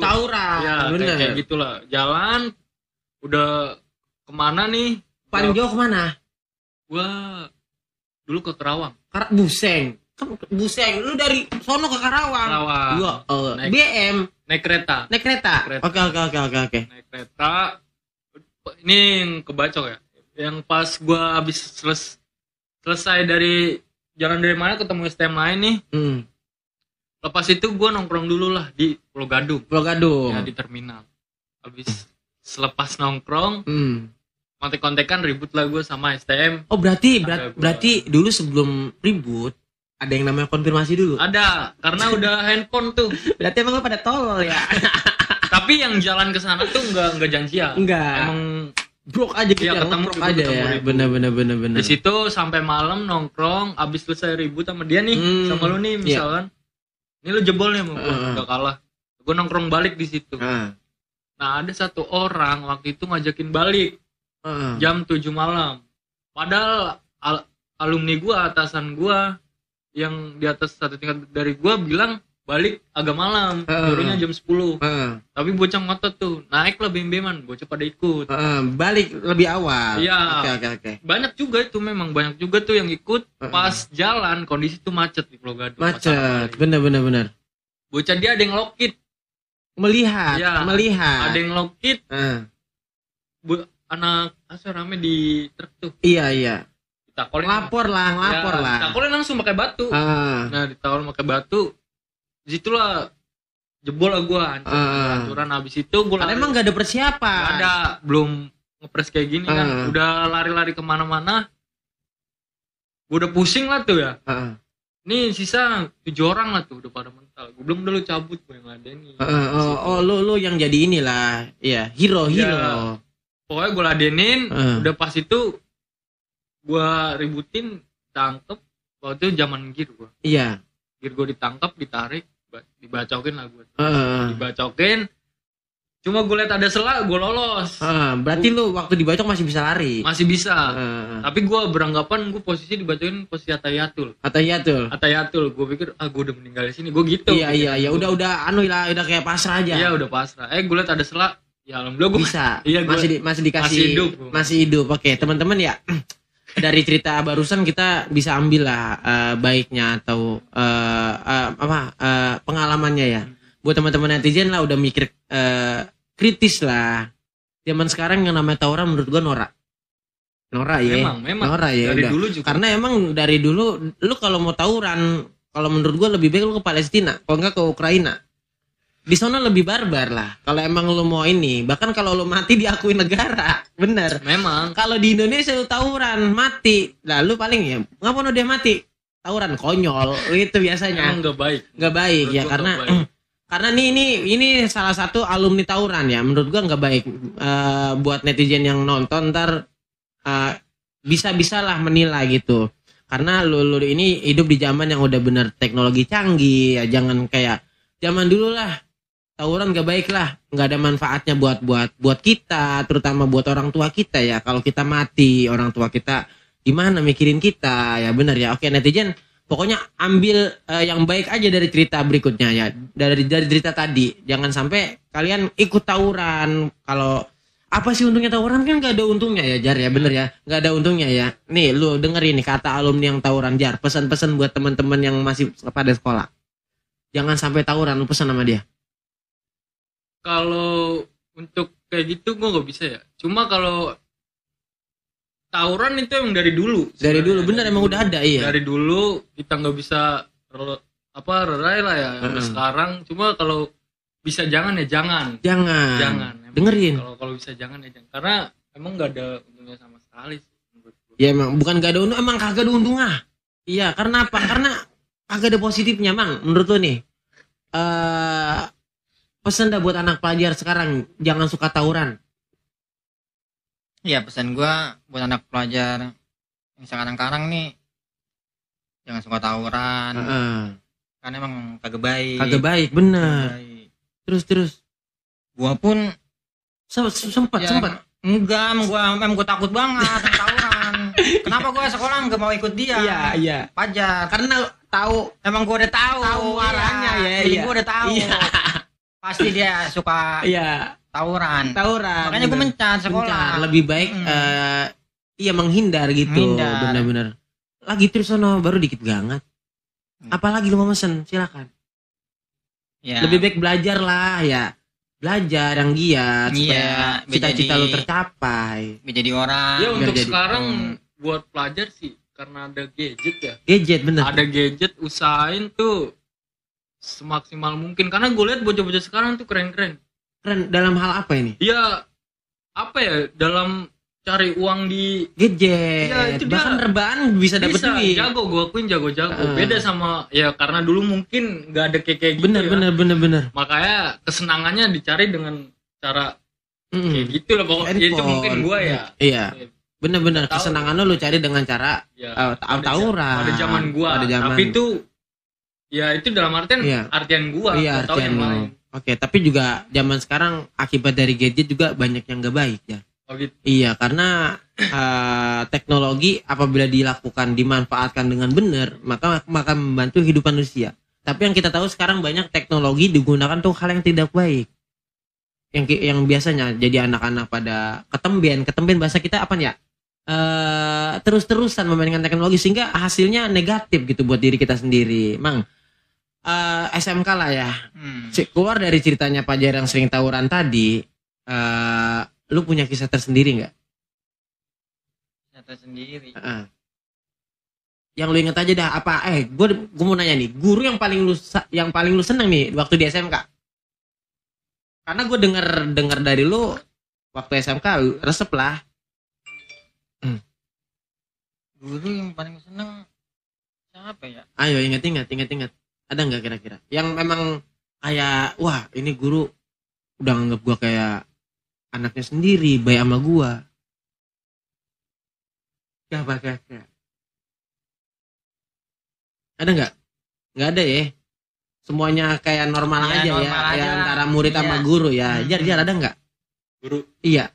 Speaker 1: Tawuran.
Speaker 4: Ya,
Speaker 1: bener.
Speaker 4: kayak gitulah. Jalan udah kemana nih?
Speaker 1: Paling jauh kemana?
Speaker 4: Gua dulu ke Kerawang.
Speaker 1: Buseng. Lu dari sono ke Karawang. Gua BM.
Speaker 4: Naik kereta.
Speaker 1: Oke.
Speaker 4: Naik kereta. Ini yang kebacok ya. Yang pas gua habis selesai dari jalan dari mana ketemu STM lain nih. Lepas itu gue nongkrong dulu lah di Pulau Gadung. Ya, di terminal. Habis selepas nongkrong, kontek-kontekan ribut lah gue sama STM.
Speaker 1: Oh berarti dulu sebelum ribut ada yang namanya konfirmasi dulu.
Speaker 4: Ada, karena udah handphone tuh.
Speaker 1: Berarti emang lo pada tolol ya.
Speaker 4: Tapi yang jalan ke sana tuh enggak janjian.
Speaker 1: Enggak.
Speaker 4: Emang
Speaker 1: brok aja gitu.
Speaker 4: ya, ketemu
Speaker 1: aja ya. Bener.
Speaker 4: Di situ sampai malam nongkrong, abis selesai ribut sama dia nih, sama lu nih misalkan. Ini lu jebol nih sama gue, udah kalah. Gue nongkrong balik di situ. Nah ada satu orang waktu itu ngajakin balik jam 7 malam. Padahal alumni gue, atasan gue yang di atas satu tingkat dari gua bilang balik agak malam, turunnya jam 10. Tapi bocah ngotot tuh, naik lah bem-beman, bocah pada ikut.
Speaker 1: Balik lebih awal.
Speaker 4: Iya.
Speaker 1: Oke.
Speaker 4: Banyak juga itu memang banyak juga tuh yang ikut pas jalan kondisi tuh macet di Pulau Gadung.
Speaker 1: Macet, bener.
Speaker 4: Bocah dia ada yang lokit.
Speaker 1: Melihat.
Speaker 4: Ada yang lokit. Anak asuh rame di truk tuh.
Speaker 1: Iya.
Speaker 4: Ditakolin.
Speaker 1: Lapor lah.
Speaker 4: Ditakolin langsung pakai batu. Nah, ditakolin pakai batu. Disitulah jebol lah gue hancuran habis itu gue
Speaker 1: karena emang gak ada persiapan,
Speaker 4: gak ada, belum ngepres kayak gini kan, udah lari-lari kemana-mana, gue udah pusing lah tuh ya. Nih sisa 7 orang lah tuh udah pada mental, gue belum dulu cabut gue yang ladenin.
Speaker 1: Lu yang jadi inilah, iya hero.
Speaker 4: Pokoknya gue ladenin, udah pas itu gue ributin, tangkep, waktu itu zaman gir gue.
Speaker 1: Iya.
Speaker 4: Gir gue ditangkap, ditarik, dibacokin lah gue. Dibacokin. Cuma gue liat ada sela, gue lolos.
Speaker 1: Berarti lu waktu dibacok masih bisa lari?
Speaker 4: Masih bisa. Tapi gue beranggapan gue posisi dibacokin posisi atayatul. Gue pikir gue udah meninggal di sini. Gue gitu.
Speaker 1: Iya. Udah udah kayak pasrah aja.
Speaker 4: Iya udah pasrah. Gue liat ada sela. Ya alhamdulillah gue
Speaker 1: bisa.
Speaker 4: Iya,
Speaker 1: masih dikasih. Masih hidup. Oke, teman-teman ya. Dari cerita barusan kita bisa ambil lah baiknya atau pengalamannya ya. Buat teman-teman netizen lah udah mikir kritis lah. Zaman sekarang yang namanya tawuran menurut gua norak ya.
Speaker 4: Memang.
Speaker 1: Norak ya.
Speaker 4: Dari
Speaker 1: udah.
Speaker 4: dulu juga.
Speaker 1: Karena emang dari dulu lu kalau mau tawuran, kalau menurut gua lebih baik lu ke Palestina, kalau enggak ke Ukraina. Di sana lebih barbar lah. Kalau emang lu mau ini, bahkan kalau lu mati diakui negara, bener.
Speaker 4: Memang.
Speaker 1: Kalau di Indonesia lu tawuran mati, lalu paling ya ngapain dia mati? Tawuran konyol, itu biasanya.
Speaker 4: Emang nggak baik.
Speaker 1: Nggak baik ya karena ini salah satu alumni tawuran ya. Menurut gua nggak baik. Buat netizen yang nonton ntar bisa lah menilai gitu. Karena lu ini hidup di zaman yang udah bener teknologi canggih ya. Jangan kayak zaman dulu lah. Tawuran gak baik lah, nggak ada manfaatnya buat kita, terutama buat orang tua kita ya. Kalau kita mati, orang tua kita gimana mikirin kita ya, benar ya. Oke netizen, pokoknya ambil yang baik aja dari cerita berikutnya ya, dari cerita tadi. Jangan sampai kalian ikut tawuran. Kalau apa sih untungnya tawuran, kan gak ada untungnya ya Jar ya, bener ya, gak ada untungnya ya. Nih lu dengerin nih kata alumni yang tawuran Jar, pesan-pesan buat teman-teman yang masih pada sekolah. Jangan sampai tawuran, lu pesan sama dia.
Speaker 4: Kalau untuk kayak gitu gue nggak bisa ya. Cuma kalau tawuran itu emang dari dulu.
Speaker 1: Dari dulu, bener emang udah ada iya.
Speaker 4: Dari dulu kita nggak bisa rerai lah ya. Sampai sekarang. Cuma kalau bisa jangan ya jangan.
Speaker 1: Jangan. Dengerin.
Speaker 4: Kalau bisa jangan ya jangan. Karena emang nggak ada untungnya sama sekali sih.
Speaker 1: Ya emang bukan gak ada untung, emang kagak ada untungnya. Iya, karena apa? Karena kagak ada positifnya, Mang. Menurut lu nih. Pesan dah buat anak pelajar sekarang, jangan suka tawuran.
Speaker 2: Iya, pesan gua buat anak pelajar yang sekarang-karang nih, jangan suka tawuran. Karena emang kagak baik.
Speaker 1: Kagak baik, bener. Terus.
Speaker 2: Gua pun
Speaker 1: sempat.
Speaker 2: Enggak, gua takut banget sama tawuran. Kenapa gua sekolah enggak mau ikut dia?
Speaker 1: Iya.
Speaker 2: Pajar.
Speaker 1: Karena
Speaker 2: emang gua udah tahu
Speaker 1: arahnya ya.
Speaker 2: Iya. Gua udah tahu. Iya. Pasti dia suka tawuran. Makanya gue mencar sekolah.
Speaker 1: Lebih baik menghindar gitu. Benar-benar. Lagi terus sono baru dikit banget. Apalagi lu mau mesen, silakan. Ya. Lebih baik belajar lah ya. Belajar yang giat supaya cita-cita lu tercapai.
Speaker 2: Menjadi orang.
Speaker 4: Ya untuk sekarang buat pelajar sih karena ada gadget ya.
Speaker 1: Gadget bener.
Speaker 4: Ada gadget, usahain tuh semaksimal mungkin, karena gue lihat bocah-bocah sekarang tuh keren
Speaker 1: dalam hal apa ini?
Speaker 4: Ya apa ya, dalam cari uang di
Speaker 1: gadget ya, itu bahkan rebahan bisa dapet duit.
Speaker 4: Jago, gue akuin jago beda sama ya, karena dulu mungkin nggak ada kayak gitu.
Speaker 1: Bener.
Speaker 4: Makanya kesenangannya dicari dengan cara kayak gitu lah pokoknya. Itu mungkin gue ya
Speaker 1: iya bener kesenangan lu cari dengan cara tawuran
Speaker 4: pada zaman gue. Tapi itu ya itu dalam artian gua atau yang lain.
Speaker 1: Oke, tapi juga zaman sekarang akibat dari gadget juga banyak yang gak baik ya.
Speaker 4: Oh gitu.
Speaker 1: Iya, karena teknologi apabila dimanfaatkan dengan benar, maka membantu hidup manusia. Tapi yang kita tahu sekarang banyak teknologi digunakan untuk hal yang tidak baik. Yang biasanya jadi anak-anak pada ketemben bahasa kita apa ya? Terus-terusan memainkan teknologi sehingga hasilnya negatif gitu buat diri kita sendiri. Mang, SMK lah ya. Keluar dari ceritanya Pajar yang sering tawuran tadi, lu punya kisah tersendiri nggak?
Speaker 2: Kisah tersendiri.
Speaker 1: Yang lu inget aja dah apa? Gue mau nanya nih, guru yang paling lu seneng nih waktu di SMK? Karena gue denger dari lu waktu SMK resep lah.
Speaker 2: Guru yang paling seneng siapa ya?
Speaker 1: Ayo inget. Ada nggak kira-kira? Yang memang kayak wah ini guru udah nganggap gue kayak anaknya sendiri, baik sama gue. Siapa kira-kira? Ada nggak? Nggak ada ya. Semuanya kayak normal aja
Speaker 2: normal
Speaker 1: ya.
Speaker 2: aja.
Speaker 1: Ya antara murid sama guru ya. Jar ada nggak?
Speaker 4: Guru.
Speaker 1: Iya.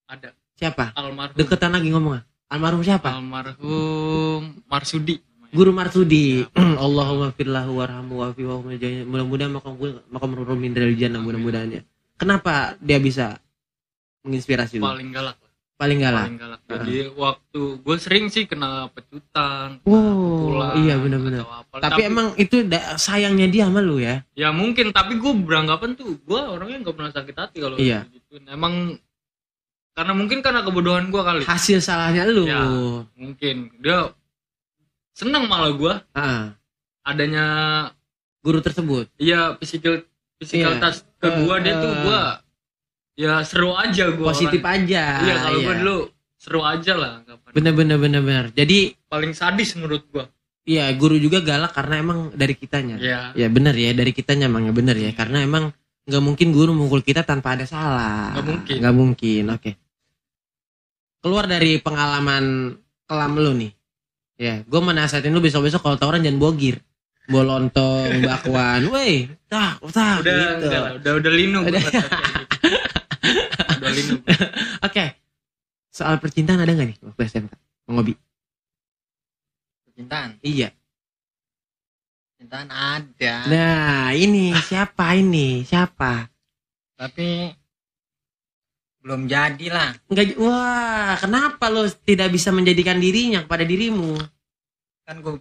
Speaker 4: Ada.
Speaker 1: Siapa?
Speaker 4: Almarhum.
Speaker 1: Deketan lagi ngomongnya. Almarhum siapa?
Speaker 4: Almarhum Marsudi.
Speaker 1: Guru Marsudi. Allahumma firlahu warhamu wafi wa mudah-mudahan makam min dari jannah mudah-mudahan ya. Kenapa dia bisa menginspirasi lu?
Speaker 4: Paling galak.
Speaker 1: Paling galak.
Speaker 4: Jadi waktu gue sering sih kena pecutan,
Speaker 1: pukulan, iya benar-benar. Tapi emang itu sayangnya dia sama lu ya?
Speaker 4: Ya mungkin, tapi gue beranggapan tuh gue orangnya nggak pernah sakit hati kalau gitu. Emang karena kebodohan gue kali.
Speaker 1: Hasil salahnya lu.
Speaker 4: Ya, mungkin dia senang malah gue. Adanya
Speaker 1: guru tersebut.
Speaker 4: Iya, physical touch ke gue dia tuh gue. Ya seru aja gue.
Speaker 1: Positif
Speaker 4: orang.
Speaker 1: Aja.
Speaker 4: Iya kalau gue dulu seru aja lah.
Speaker 1: Bener. Jadi
Speaker 4: paling sadis menurut gue.
Speaker 1: Iya guru juga galak karena emang dari kitanya.
Speaker 4: Iya.
Speaker 1: Ya bener ya dari kitanya emang ya bener ya. Karena emang nggak mungkin guru mukul kita tanpa ada salah. Nggak mungkin. Oke. Keluar dari pengalaman kelam lu nih. Ya gue menasihatin lu besok-besok kalau tawuran jangan bogir. Bolontong, bakwan. Weh.
Speaker 4: Udah gitu. Udah linu.
Speaker 1: Oke. Soal percintaan ada nggak nih waktu SMK? Ngobi.
Speaker 2: Percintaan?
Speaker 1: Iya.
Speaker 2: Percintaan ada.
Speaker 1: Nah, ini siapa? Tapi
Speaker 2: belum jadi lah.
Speaker 1: Enggak. Wah, kenapa lo tidak bisa menjadikan dirinya kepada dirimu?
Speaker 2: Kan gue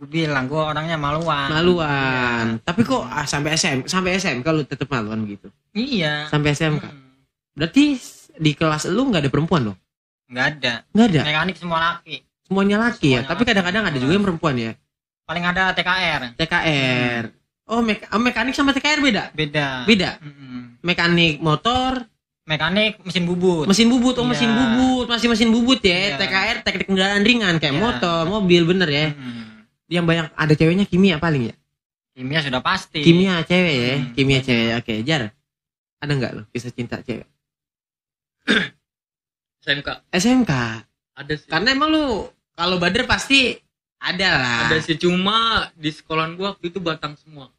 Speaker 2: bilang gue orangnya maluan.
Speaker 1: Iya. Tapi kok sampai SMK lu tetap maluan gitu?
Speaker 2: Iya.
Speaker 1: Sampai SMK. Berarti di kelas lu nggak ada perempuan dong?
Speaker 2: Nggak ada. Mekanik semua laki.
Speaker 1: Semuanya laki ya. Tapi kadang-kadang ada juga yang perempuan ya.
Speaker 2: Paling ada TKR.
Speaker 1: Oh, mekanik sama TKR beda? Beda. Mekanik motor.
Speaker 2: Mekanik mesin bubut.
Speaker 1: Mesin bubut masih mesin bubut ya. TKR teknik kendaraan ringan kayak motor, mobil bener ya. Yang banyak ada ceweknya kimia paling ya.
Speaker 2: Kimia sudah pasti.
Speaker 1: Kimia cewek ya. Kimia cewek. Oke, Jar. Ada nggak lo kisah cinta cewek? SMK. Ada sih. Karena emang lu kalau Badr pasti ada lah.
Speaker 4: Ada sih, cuma di sekolahan gua waktu itu Batang semua.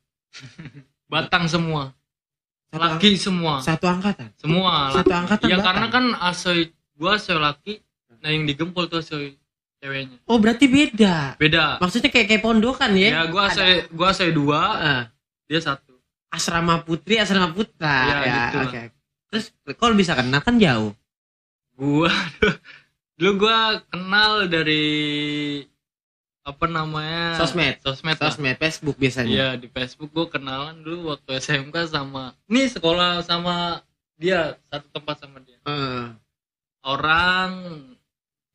Speaker 4: Laki semua.
Speaker 1: Satu angkatan.
Speaker 4: Semua.
Speaker 1: Satu angkatan.
Speaker 4: Ya karena kan gua asoy laki, nah yang digempol tuh asoy ceweknya.
Speaker 1: Oh, berarti beda. Maksudnya kayak pondokan ya?
Speaker 4: Ya, gua asoy 2, dia 1.
Speaker 1: Asrama putri, asrama putra.
Speaker 4: Ya gitu.
Speaker 1: Oke. Terus kalau bisa kenal kan jauh.
Speaker 4: Dulu gua kenal dari sosmed
Speaker 1: Facebook biasanya.
Speaker 4: Iya, di Facebook gua kenalan dulu waktu SMK sekolah sama dia, satu tempat sama dia.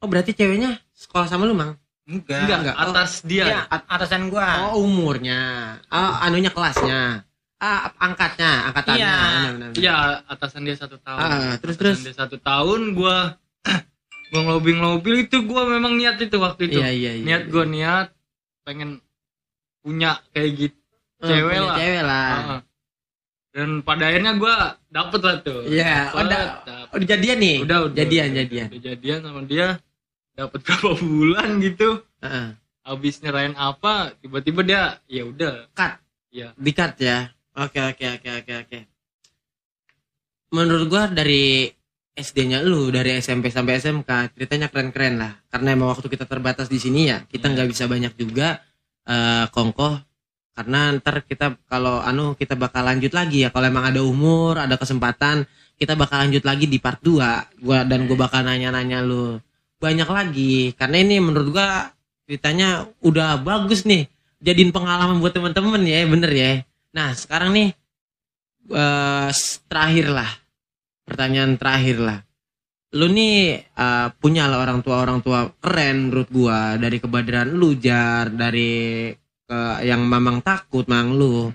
Speaker 1: Oh, berarti ceweknya sekolah sama lu, Mang?
Speaker 4: Enggak. Atas dia.
Speaker 2: Iya, atasan gua.
Speaker 1: Oh, umurnya. Kelasnya. Angkatannya.
Speaker 4: Iya, atasan dia 1 tahun.
Speaker 1: Terus
Speaker 4: dia 1 tahun, gua ngelobi itu gua memang niat itu waktu itu.
Speaker 1: Iya.
Speaker 4: Niat pengen punya kayak gitu. Cewek lah. Dan pada akhirnya gua dapet lah tuh.
Speaker 1: Iya, udah jadian nih. Udah
Speaker 4: jadian sama dia. Dapet berapa bulan gitu. Habis nyerahin apa, tiba-tiba dia ya udah
Speaker 1: cut.
Speaker 4: Iya.
Speaker 1: Di-cut ya. Oke. Menurut gua dari SD-nya lu dari SMP sampai SMK ceritanya keren-keren lah. Karena emang waktu kita terbatas di sini ya, kita nggak bisa banyak juga kongkoh. Karena ntar kita kalau kita bakal lanjut lagi ya. Kalau emang ada umur, ada kesempatan, kita bakal lanjut lagi di part 2. Gua bakal nanya-nanya lu banyak lagi. Karena ini menurut gua ceritanya udah bagus nih. Jadiin pengalaman buat teman-teman ya, bener ya. Nah, sekarang nih terakhir lah. Pertanyaan terakhir lah. Lu nih punya lah orang tua keren menurut gua, dari kebadraan lu Jar, dari yang mamang takut mang lu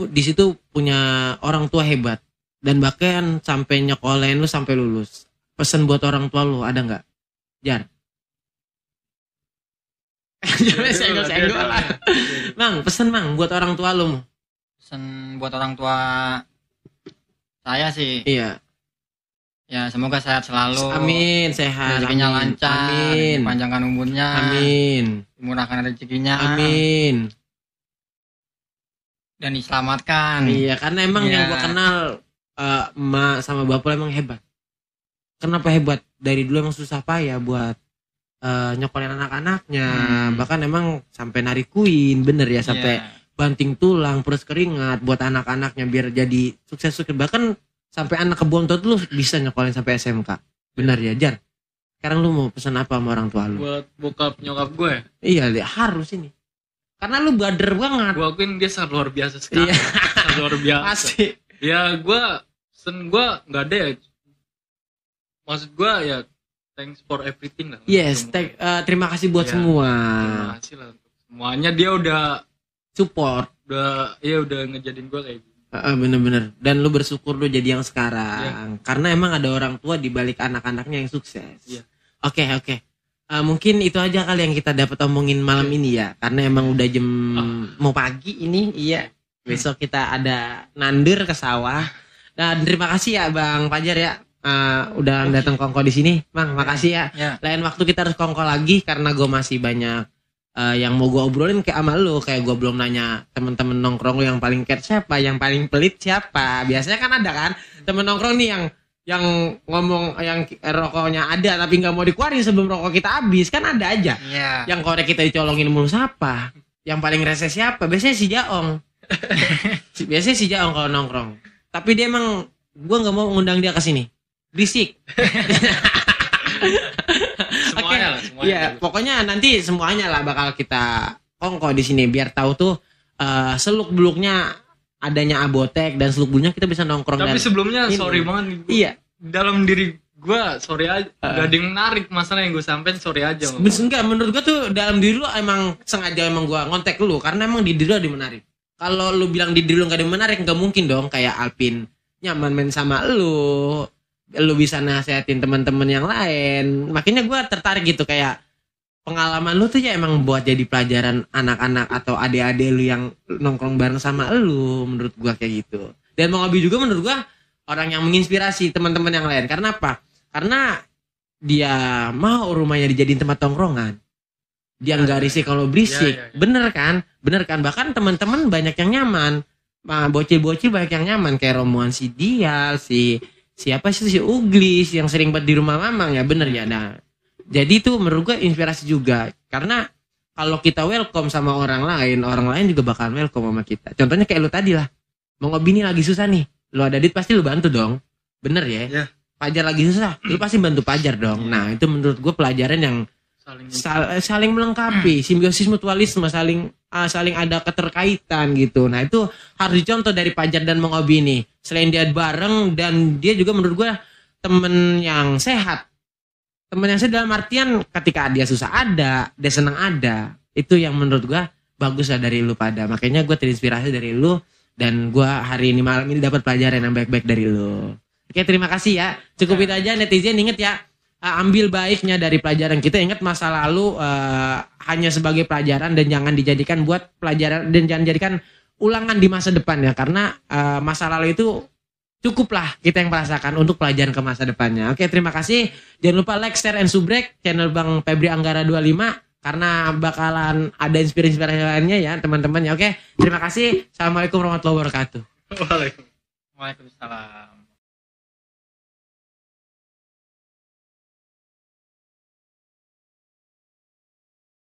Speaker 1: di situ punya orang tua hebat dan bahkan sampai nyekolahin lu sampai lulus. Pesan buat orang tua lu ada nggak, Jar? Jangan senggol lah. Mang, pesan Mang buat orang tua lu.
Speaker 2: Pesan buat orang tua saya sih.
Speaker 1: Iya.
Speaker 2: Ya semoga sehat selalu.
Speaker 1: Amin, sehat.
Speaker 2: Rezekinya lancar.
Speaker 1: Amin.
Speaker 2: Panjangkan umurnya.
Speaker 1: Amin.
Speaker 2: Dimurahkan rezekinya.
Speaker 1: Amin.
Speaker 2: Dan diselamatkan.
Speaker 1: Iya, karena emang yang gua kenal emak sama bapak emang hebat. Kenapa hebat? Dari dulu emang susah payah buat nyokolin anak-anaknya. Bahkan emang sampai narikuin, bener ya, sampai banting tulang, perus keringat buat anak-anaknya biar jadi sukses. Bahkan sampai anak kebontot lu bisa nyokolin sampai SMK. Bener ya, Jar? Sekarang lu mau pesan apa sama orang tua lu?
Speaker 4: Buat bokap nyokap gue ya?
Speaker 1: Iya, harus ini. Karena lu bader banget.
Speaker 4: Gue akuin dia sangat luar biasa sekali.
Speaker 1: Iya.
Speaker 4: Sangat luar biasa.
Speaker 1: Pasti.
Speaker 4: Ya pesan gue gak ada ya. Maksud gue ya thanks for everything lah.
Speaker 1: Yes, terima kasih buat semua.
Speaker 4: Terima kasih lah untuk semuanya. Dia udah
Speaker 1: support.
Speaker 4: Udah ngejadiin gue kayak gitu.
Speaker 1: Bener-bener. Dan lu bersyukur lu jadi yang sekarang. Karena emang ada orang tua di balik anak-anaknya yang sukses. Oke. Mungkin itu aja kali yang kita dapat omongin malam ini ya. Karena emang udah jam mau pagi ini. Iya. Besok kita ada nandur ke sawah. Dan terima kasih ya Bang Fajar ya. Udah datang kongko di sini, Bang. Makasih ya. Lain waktu kita harus kongko lagi karena gue masih banyak yang mau gue obrolin kayak sama lu. Kayak gue belum nanya temen-temen nongkrong lu yang paling care siapa, yang paling pelit siapa. Biasanya kan ada kan temen nongkrong nih yang ngomong yang rokoknya ada tapi nggak mau dikeluarin sebelum rokok kita habis, kan ada aja. Yang korek kita dicolongin mulu siapa? Yang paling rese siapa? Biasanya si Jaong. Biasanya si Jaong kalau nongkrong. Tapi dia emang gue nggak mau ngundang dia ke sini. Berisik.
Speaker 4: Semuanya.
Speaker 1: Iya, pokoknya nanti semuanya lah bakal kita kongko di sini biar tahu tuh seluk beluknya adanya Abotek dan seluk beluknya kita bisa nongkrong.
Speaker 4: Tapi sebelumnya sorry banget nih.
Speaker 1: Iya.
Speaker 4: Dalam diri gue sorry aja. Gak ada yang menarik masalah yang gue sampein, sorry aja.
Speaker 1: Enggak, menurut gue tuh dalam diri lu emang sengaja emang gue ngontek lu karena emang di diri lu ada yang menarik. Kalau lu bilang di diri lu gak ada yang menarik, gak mungkin dong kayak Alpin nyaman main sama lu bisa nasihatin teman-teman yang lain. Makanya gue tertarik gitu, kayak pengalaman lu tuh ya emang buat jadi pelajaran anak-anak atau adik-adik lu yang nongkrong bareng sama lu, menurut gue kayak gitu. Dan Bang Obi juga menurut gue orang yang menginspirasi teman-teman yang lain. Karena apa? Karena dia mau rumahnya dijadiin tempat tongkrongan. Dia nggak risih kalau berisik. Bener kan? Bahkan teman-teman banyak yang nyaman. Bocil-bocil banyak yang nyaman kayak rombongan si Dial, siapa sih si Uglis yang sering buat di rumah mamang ya, bener ya. Nah, jadi itu menurut gue inspirasi juga karena kalau kita welcome sama orang lain juga bakal welcome sama kita. Contohnya kayak lu tadi lah, Bang Obi ini lagi susah nih, lu ada duit pasti lu bantu dong, bener ya? Pajar lagi susah, lu pasti bantu Pajar dong. Nah itu menurut gue pelajaran yang saling melengkapi, simbiosis mutualisme, saling ada keterkaitan gitu. Nah itu harus dicontoh dari Pajar dan Bang Obi ini. Selain dia bareng dan dia juga menurut gue temen yang sehat. Temen yang sehat dalam artian ketika dia susah ada, dia senang ada. Itu yang menurut gue bagus lah dari lu pada. Makanya gue terinspirasi dari lu dan gue hari ini malam ini dapat pelajaran yang baik-baik dari lu. Oke, terima kasih ya. Cukup itu aja netizen, inget ya. Ambil baiknya dari pelajaran kita. Ingat masa lalu hanya sebagai pelajaran dan jangan dijadikan buat pelajaran dan jangan jadikan ulangan di masa depan ya, karena masa lalu itu cukuplah kita yang merasakan untuk pelajaran ke masa depannya. Oke, terima kasih. Jangan lupa like, share, and subscribe channel Bang Febri Anggara 25 karena bakalan ada inspirasi lainnya ya teman-teman ya. Oke, terima kasih. Assalamualaikum warahmatullahi wabarakatuh.
Speaker 4: Waalaikumsalam.
Speaker 2: Waalaikumsalam.